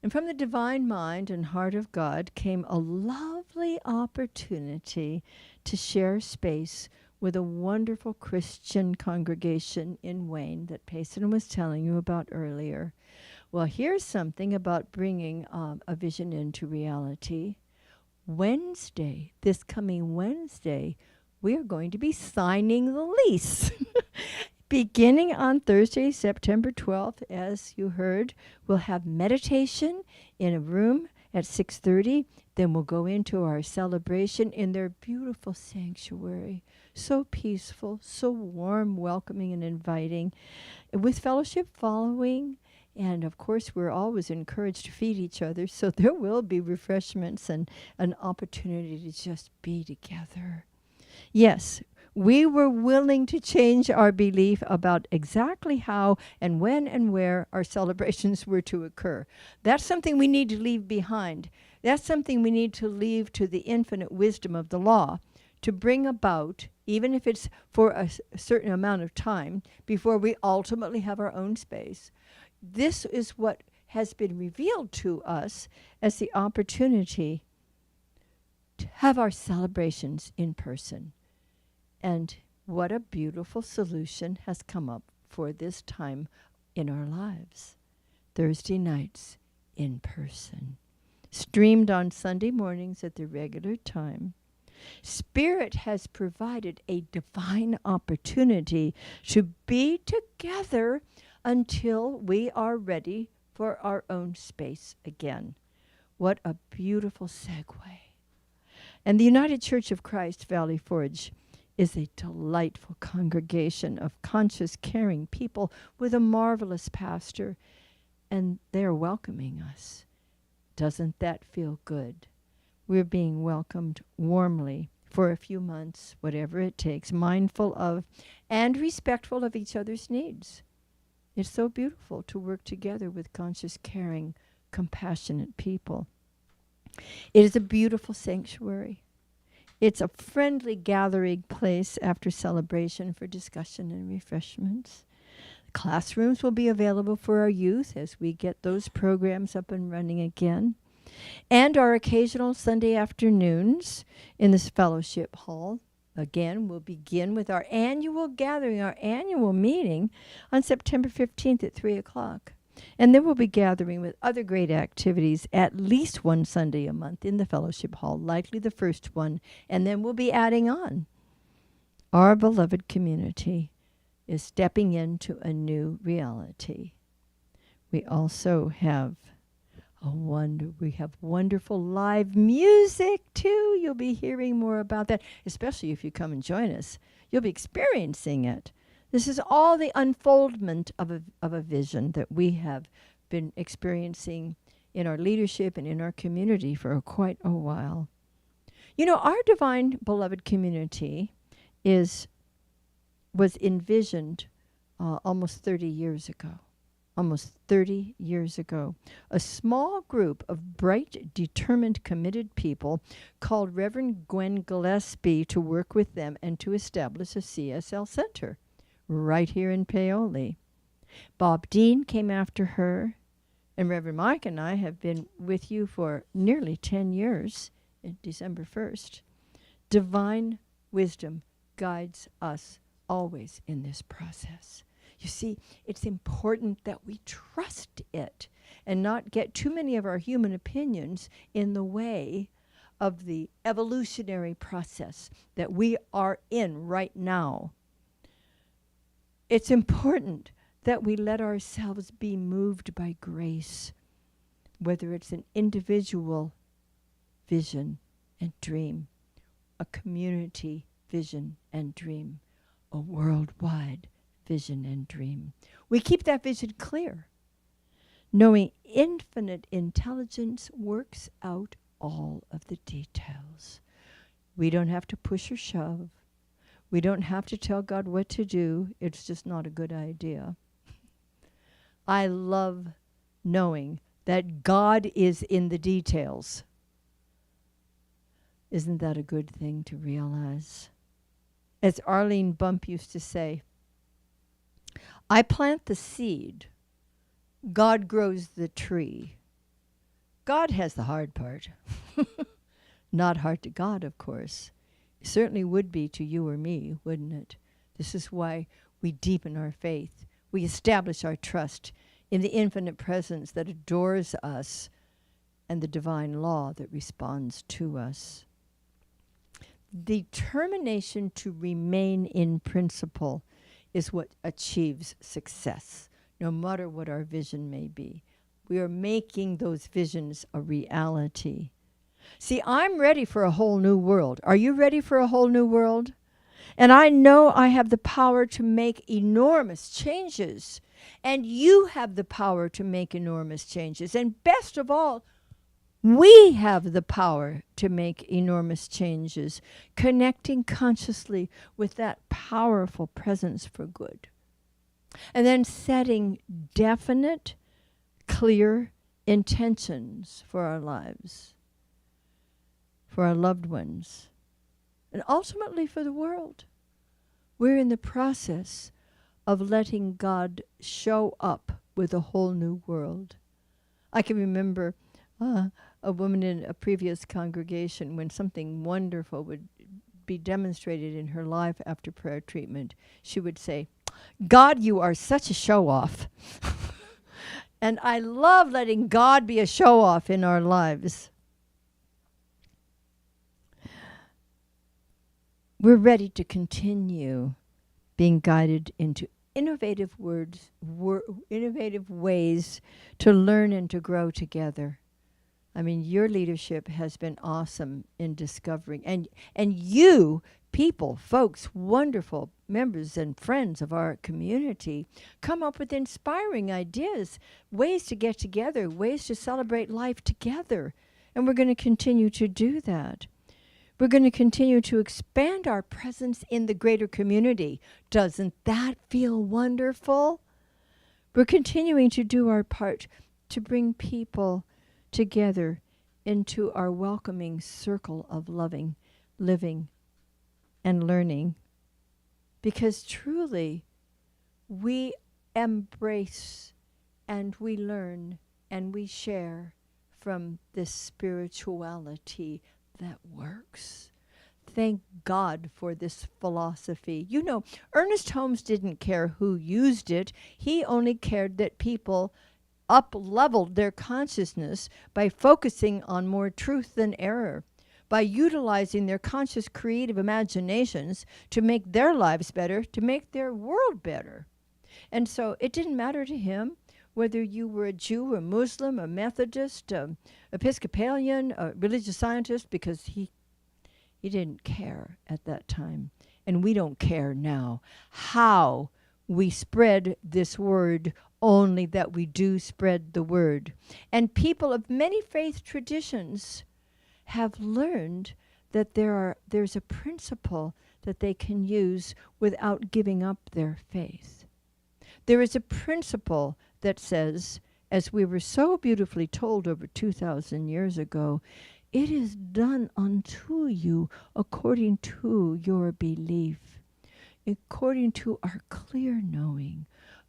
And from the divine mind and heart of God came a lovely opportunity to share space with a wonderful Christian congregation in Wayne that Payson was telling you about earlier. Well, here's something about bringing a vision into reality. Wednesday, this coming Wednesday, we are going to be signing the lease. Beginning on Thursday, September 12th, as you heard, we'll have meditation in a room at 6:30. Then we'll go into our celebration in their beautiful sanctuary. So peaceful, so warm, welcoming, and inviting, with fellowship following. And, of course, we're always encouraged to feed each other, so there will be refreshments and an opportunity to just be together. Yes, we were willing to change our belief about exactly how and when and where our celebrations were to occur. That's something we need to leave behind. That's something we need to leave to the infinite wisdom of the law to bring about, even if it's for a certain amount of time, before we ultimately have our own space. This is what has been revealed to us as the opportunity to have our celebrations in person. And what a beautiful solution has come up for this time in our lives. Thursday nights in person. Streamed on Sunday mornings at the regular time. Spirit has provided a divine opportunity to be together until we are ready for our own space again. What a beautiful segue. And the United Church of Christ, Valley Forge, is a delightful congregation of conscious, caring people with a marvelous pastor, and they're welcoming us. Doesn't that feel good? We're being welcomed warmly for a few months, whatever it takes, mindful of and respectful of each other's needs. It's so beautiful to work together with conscious, caring, compassionate people. It is a beautiful sanctuary. It's a friendly gathering place after celebration for discussion and refreshments. Classrooms will be available for our youth as we get those programs up and running again. And our occasional Sunday afternoons in this fellowship hall. Again, we'll begin with our annual gathering, our annual meeting on September 15th at 3 o'clock. And then we'll be gathering with other great activities at least one Sunday a month in the fellowship hall, likely the first one, and then we'll be adding on. Our beloved community is stepping into a new reality. We also have we have wonderful live music too. You'll be hearing more about that, especially if you come and join us. You'll be experiencing it. This is all the unfoldment of a vision that we have been experiencing in our leadership and in our community for quite a while. You know, our divine beloved community was envisioned almost 30 years ago. Almost 30 years ago, a small group of bright, determined, committed people called Reverend Gwen Gillespie to work with them and to establish a CSL center right here in Paoli. Bob Dean came after her, and Reverend Mike and I have been with you for nearly 10 years, December 1st. Divine wisdom guides us always in this process. You see, it's important that we trust it and not get too many of our human opinions in the way of the evolutionary process that we are in right now. It's important that we let ourselves be moved by grace, whether it's an individual vision and dream, a community vision and dream, a worldwide vision and dream. We keep that vision clear, knowing infinite intelligence works out all of the details. We don't have to push or shove. We don't have to tell God what to do. It's just not a good idea. I love knowing that God is in the details. Isn't that a good thing to realize? As Arlene Bump used to say, I plant the seed, God grows the tree. God has the hard part. Not hard to God, of course. It certainly would be to you or me, wouldn't it? This is why we deepen our faith. We establish our trust in the infinite presence that adores us and the divine law that responds to us. Determination to remain in principle is what achieves success, no matter what our vision may be. We are making those visions a reality. See, I'm ready for a whole new world. Are you ready for a whole new world? And I know I have the power to make enormous changes. And you have the power to make enormous changes. And best of all, we have the power to make enormous changes, connecting consciously with that powerful presence for good. And then setting definite, clear intentions for our lives, for our loved ones, and ultimately for the world. We're in the process of letting God show up with a whole new world. I can remember a woman in a previous congregation, when something wonderful would be demonstrated in her life after prayer treatment, she would say, God, you are such a show-off. And I love letting God be a show-off in our lives. We're ready to continue being guided into innovative innovative ways to learn and to grow together. I mean, your leadership has been awesome in discovering, and you people, folks, wonderful members and friends of our community, come up with inspiring ideas, ways to get together, ways to celebrate life together. And we're going to continue to do that. We're going to continue to expand our presence in the greater community. Doesn't that feel wonderful? We're continuing to do our part to bring people together into our welcoming circle of loving, living, and learning. Because truly, we embrace and we learn and we share from this spirituality that works. Thank God for this philosophy. You know, Ernest Holmes didn't care who used it. He only cared that people up-leveled their consciousness by focusing on more truth than error, by utilizing their conscious creative imaginations to make their lives better, to make their world better. And so it didn't matter to him whether you were a Jew, a Muslim, a Methodist, Episcopalian, a religious scientist, because he didn't care at that time. And we don't care now how we spread this word, only that we do spread the word. And people of many faith traditions have learned that there's a principle that they can use without giving up their faith. There is a principle that says, as we were so beautifully told over 2,000 years ago, it is done unto you according to your belief, according to our clear knowing,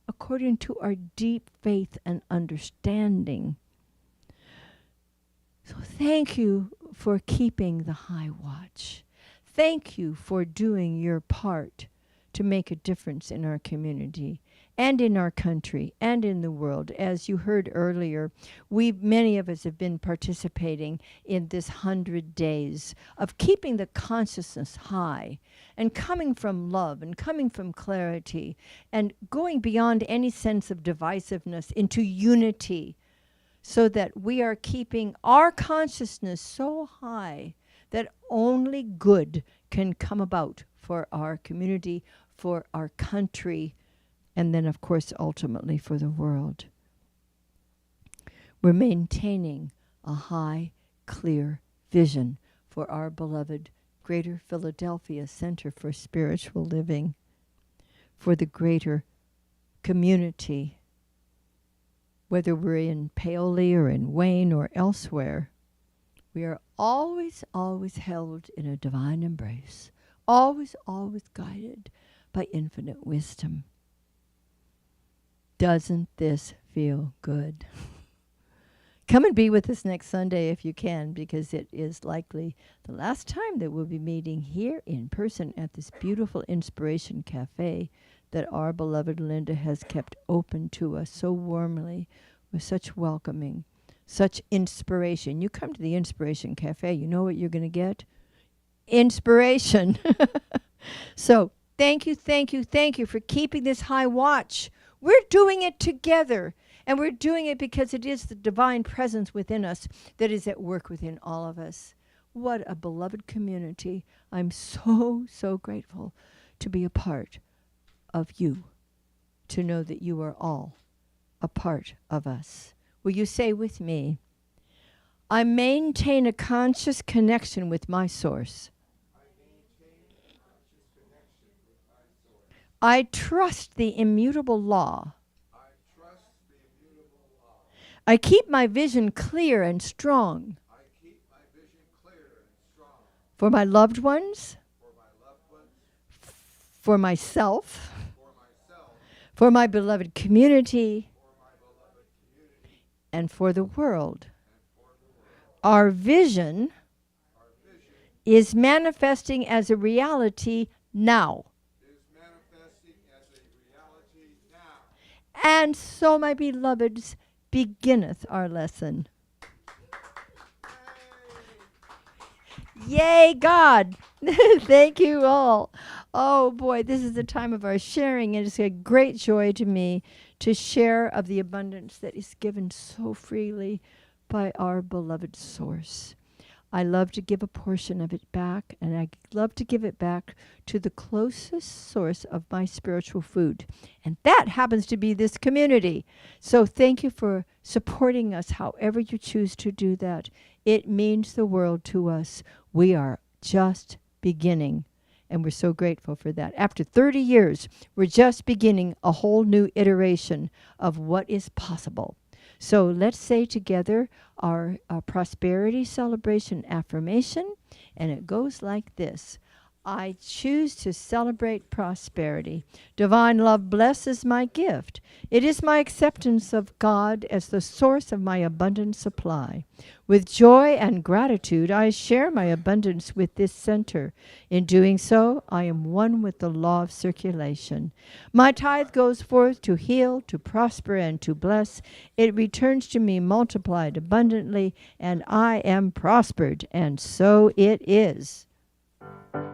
according to our deep faith and understanding. So thank you for keeping the high watch. Thank you for doing your part to make a difference in our community and in our country and in the world. As you heard earlier, many of us have been participating in this 100 days of keeping the consciousness high and coming from love and coming from clarity and going beyond any sense of divisiveness into unity, so that we are keeping our consciousness so high that only good can come about for our community, for our country, and then, of course, ultimately for the world. We're maintaining a high, clear vision for our beloved Greater Philadelphia Center for Spiritual Living, for the greater community, whether we're in Paoli or in Wayne or elsewhere. We are always, always held in a divine embrace, always, always guided by infinite wisdom. Doesn't this feel good? Come and be with us next Sunday if you can, because it is likely the last time that we'll be meeting here in person at this beautiful Inspiration Cafe that our beloved Linda has kept open to us so warmly, with such welcoming, such inspiration. You come to the Inspiration Cafe, you know what you're going to get? Inspiration. So thank you, thank you, thank you for keeping this high watch. We're doing it together, and we're doing it because it is the divine presence within us that is at work within all of us. What a beloved community. I'm so, so grateful to be a part of you, to know that you are all a part of us. Will you say with me, I maintain a conscious connection with my source. I trust the immutable law. I keep my vision clear and strong. For my loved ones. For myself. For my beloved community. And for the world. Our vision is manifesting as a reality now. And so, my beloveds, beginneth our lesson. Yay, God! Thank you all. Oh boy, this is the time of our sharing, and it's a great joy to me to share of the abundance that is given so freely by our beloved source. I love to give a portion of it back, and I love to give it back to the closest source of my spiritual food. And that happens to be this community. So thank you for supporting us however you choose to do that. It means the world to us. We are just beginning. And we're so grateful for that. After 30 years, we're just beginning a whole new iteration of what is possible. So let's say together our prosperity celebration affirmation, and it goes like this. I choose to celebrate prosperity. Divine love blesses my gift. It is my acceptance of God as the source of my abundant supply. With joy and gratitude, I share my abundance with this center. In doing so, I am one with the law of circulation. My tithe goes forth to heal, to prosper, and to bless. It returns to me multiplied abundantly, and I am prospered, and so it is.
My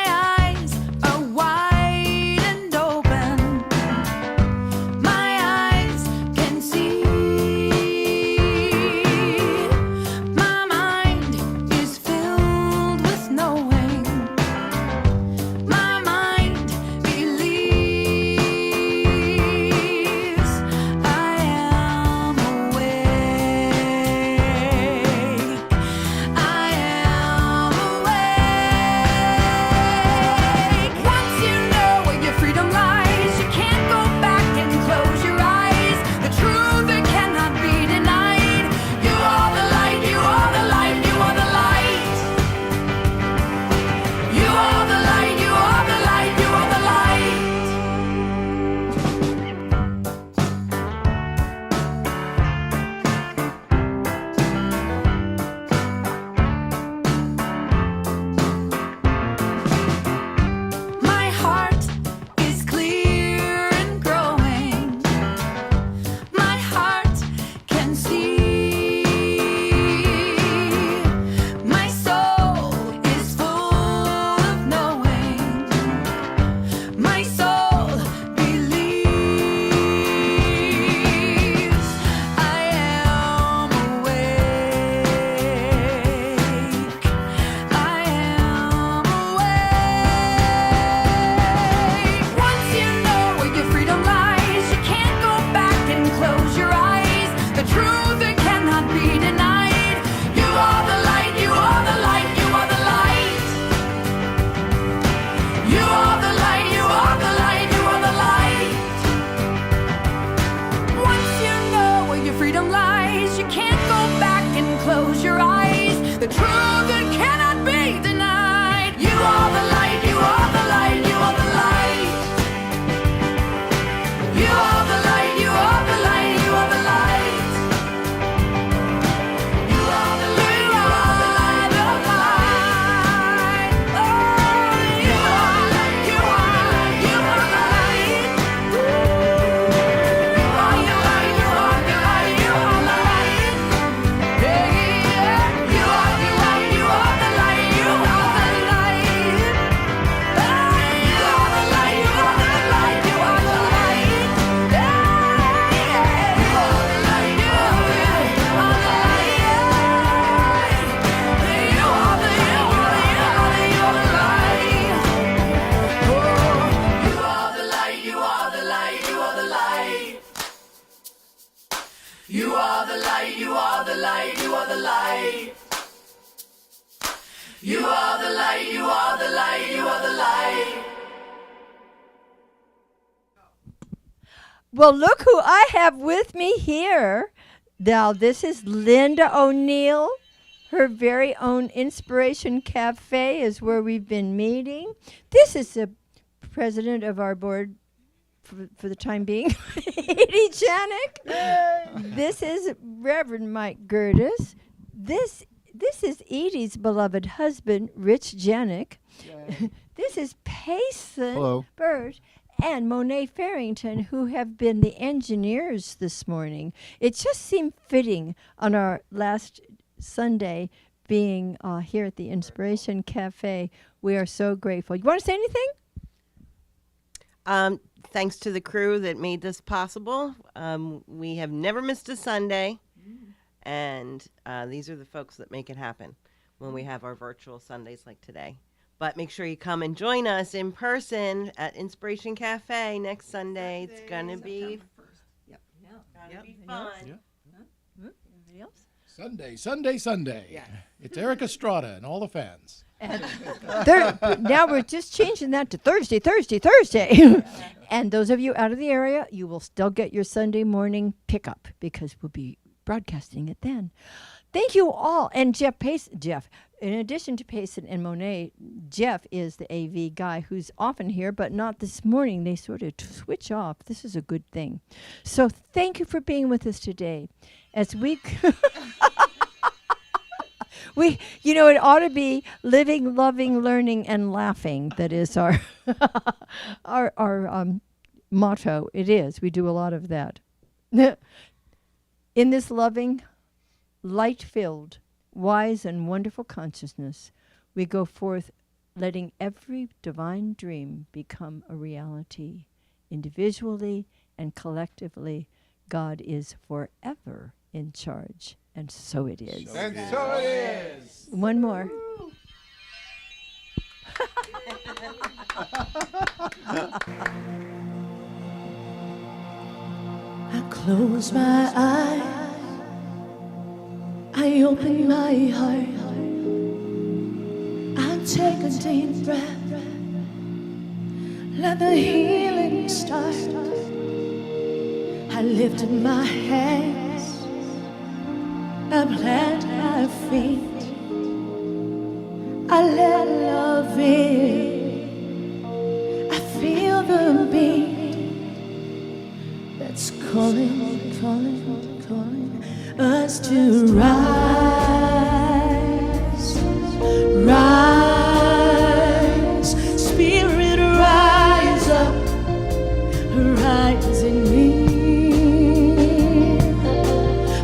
eyes are wide and open. My eyes can see. My mind is filled with knowing. My mind believes I am awake. I am awake. Once you know where your freedom lies, you can't go back and close your eyes. The truth it cannot be denied. You are the light, you are the light, you are the light. You are the light, you are the light, you are the light. My heart is clear and growing. My heart can see. My soul is full of knowing. My soul believes I am awake. I am awake. Once you know where your freedom lies, you can't go back and close your eyes. The truth it cannot be denied. You are the light, you are the light, you are the light. You are the light, you are the light, you are the light. Once you know where your freedom lies, you can't go back and close your eyes. The truth it cannot be denied. You are the light, you are the light, you are the light. You are the light, you are the light, you are the light. You are the light, you are the light, you are the light. Oh, you are the light, you are the light, you are the light. You are the light, you are the light, you are the light. Yeah, yeah. You are the light, you are the light, you are the light. You are the light, you are the light, you are the light. Yeah, yeah. You are the light, you are the light, you are the light. You are the light. Oh, you are the light, you are the light, you are the light. You are the light, you are the light, you are the light. You are the light, you are the light, you are the light.
Well, look who I have with me here. Now, this is Linda O'Neill. Her very own Inspiration Cafe is where we've been meeting. This is the president of our board for the time being, Edie Janik. This is Reverend Mike Gertis. This is Edie's beloved husband, Rich Janik. This is Payson
Hello.
Bird and Monet Farrington, who have been the engineers this morning. It just seemed fitting on our last Sunday being here at the Inspiration Cafe. We are so grateful. You want to say anything?
Thanks to the crew that made this possible. We have never missed a Sunday, and these are the folks that make it happen when we have our virtual Sundays like today. But make sure you come and join us in person at Inspiration Cafe next Sunday. It's going to be fun.
Anybody else?
Sunday.
Yes.
It's Eric Estrada and all the fans.
And now we're just changing that to Thursday. And those of you out of the area, you will still get your Sunday morning pickup because we'll be broadcasting it then. Thank you all. And Jeff, in addition to Payson and Monet, Jeff is the AV guy who's often here, but not this morning. They sort of switch off. This is a good thing. So thank you for being with us today. As we... it ought to be living, loving, learning, and laughing. That is our our motto. It is. We do a lot of that. In this loving, light-filled, wise, and wonderful consciousness, we go forth, letting every divine dream become a reality. Individually and collectively, God is forever in charge. And so it is.
And so it is.
One more.
I close my eyes, I open my heart, I take a deep breath, let the healing start. I lift my hands, I plant my feet, I let love in, I feel the beat that's calling us to rise, spirit rise up, rise in me.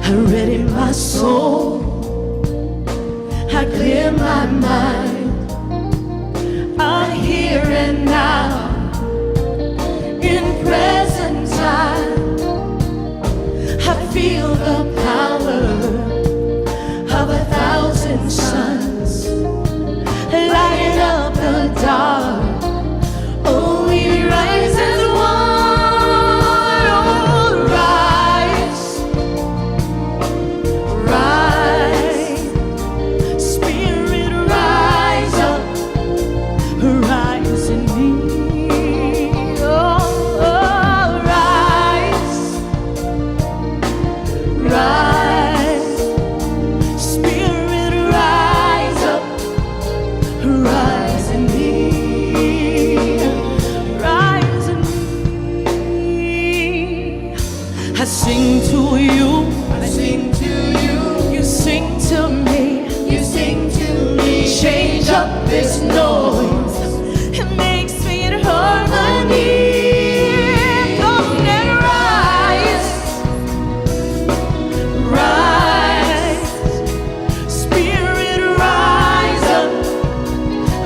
I ready my soul, I clear my mind, I'm here and now, in present time. I feel the power of 1,000 suns lighting up the dark. Oh, we rise as one. Oh, rise, spirit rise up, rise in me. Rise, spirit rise up, rise in me, rise in me. I sing to you, you sing to me, change up this noise, it makes me in harmony. Come and rise, spirit rise up,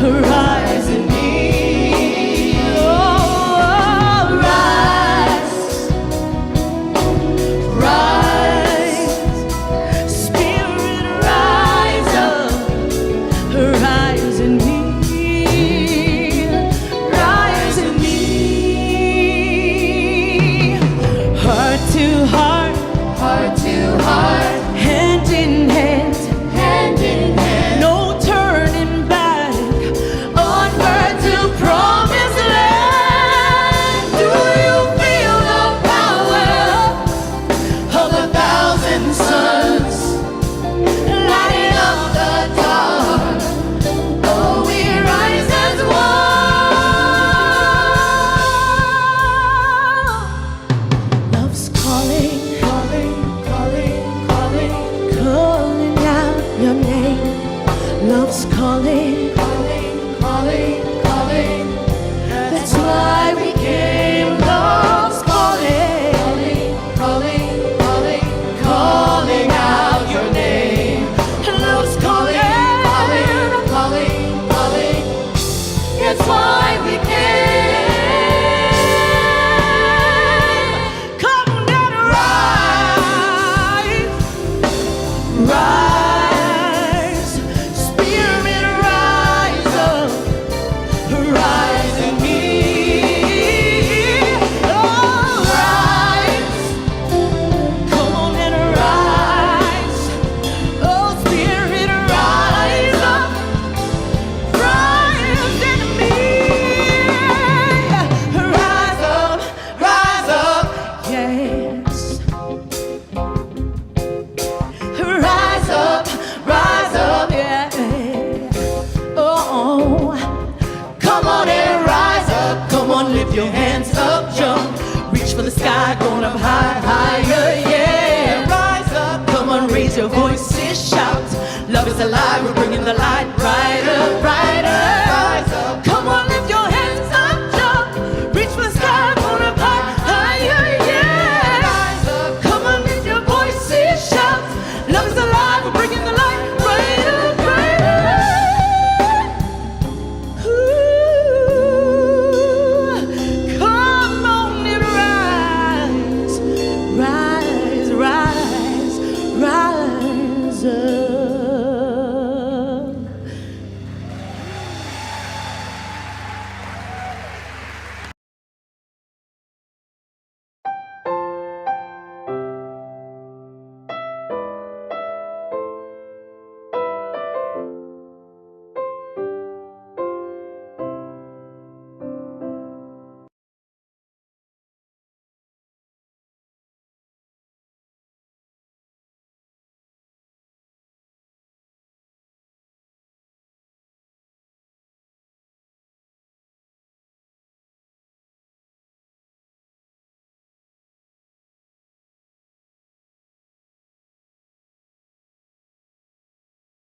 rise in me. Oh, rise, spirit rise up, rise in me, rise in me. Heart to heart, hand in hand, no turning back, onward to promised land. Do you feel the power of 1,000 suns lighting up the dark? Oh, we rise as one. Love's calling, calling out your name. Love's calling, that's why we came. Love's calling, calling out your name. Love's calling, that's why we came. Come and rise, spirit rise up, high, going up high, higher, yeah. Rise up, come on, raise your voices, shout. Love is alive, we're bringing the light brighter, brighter.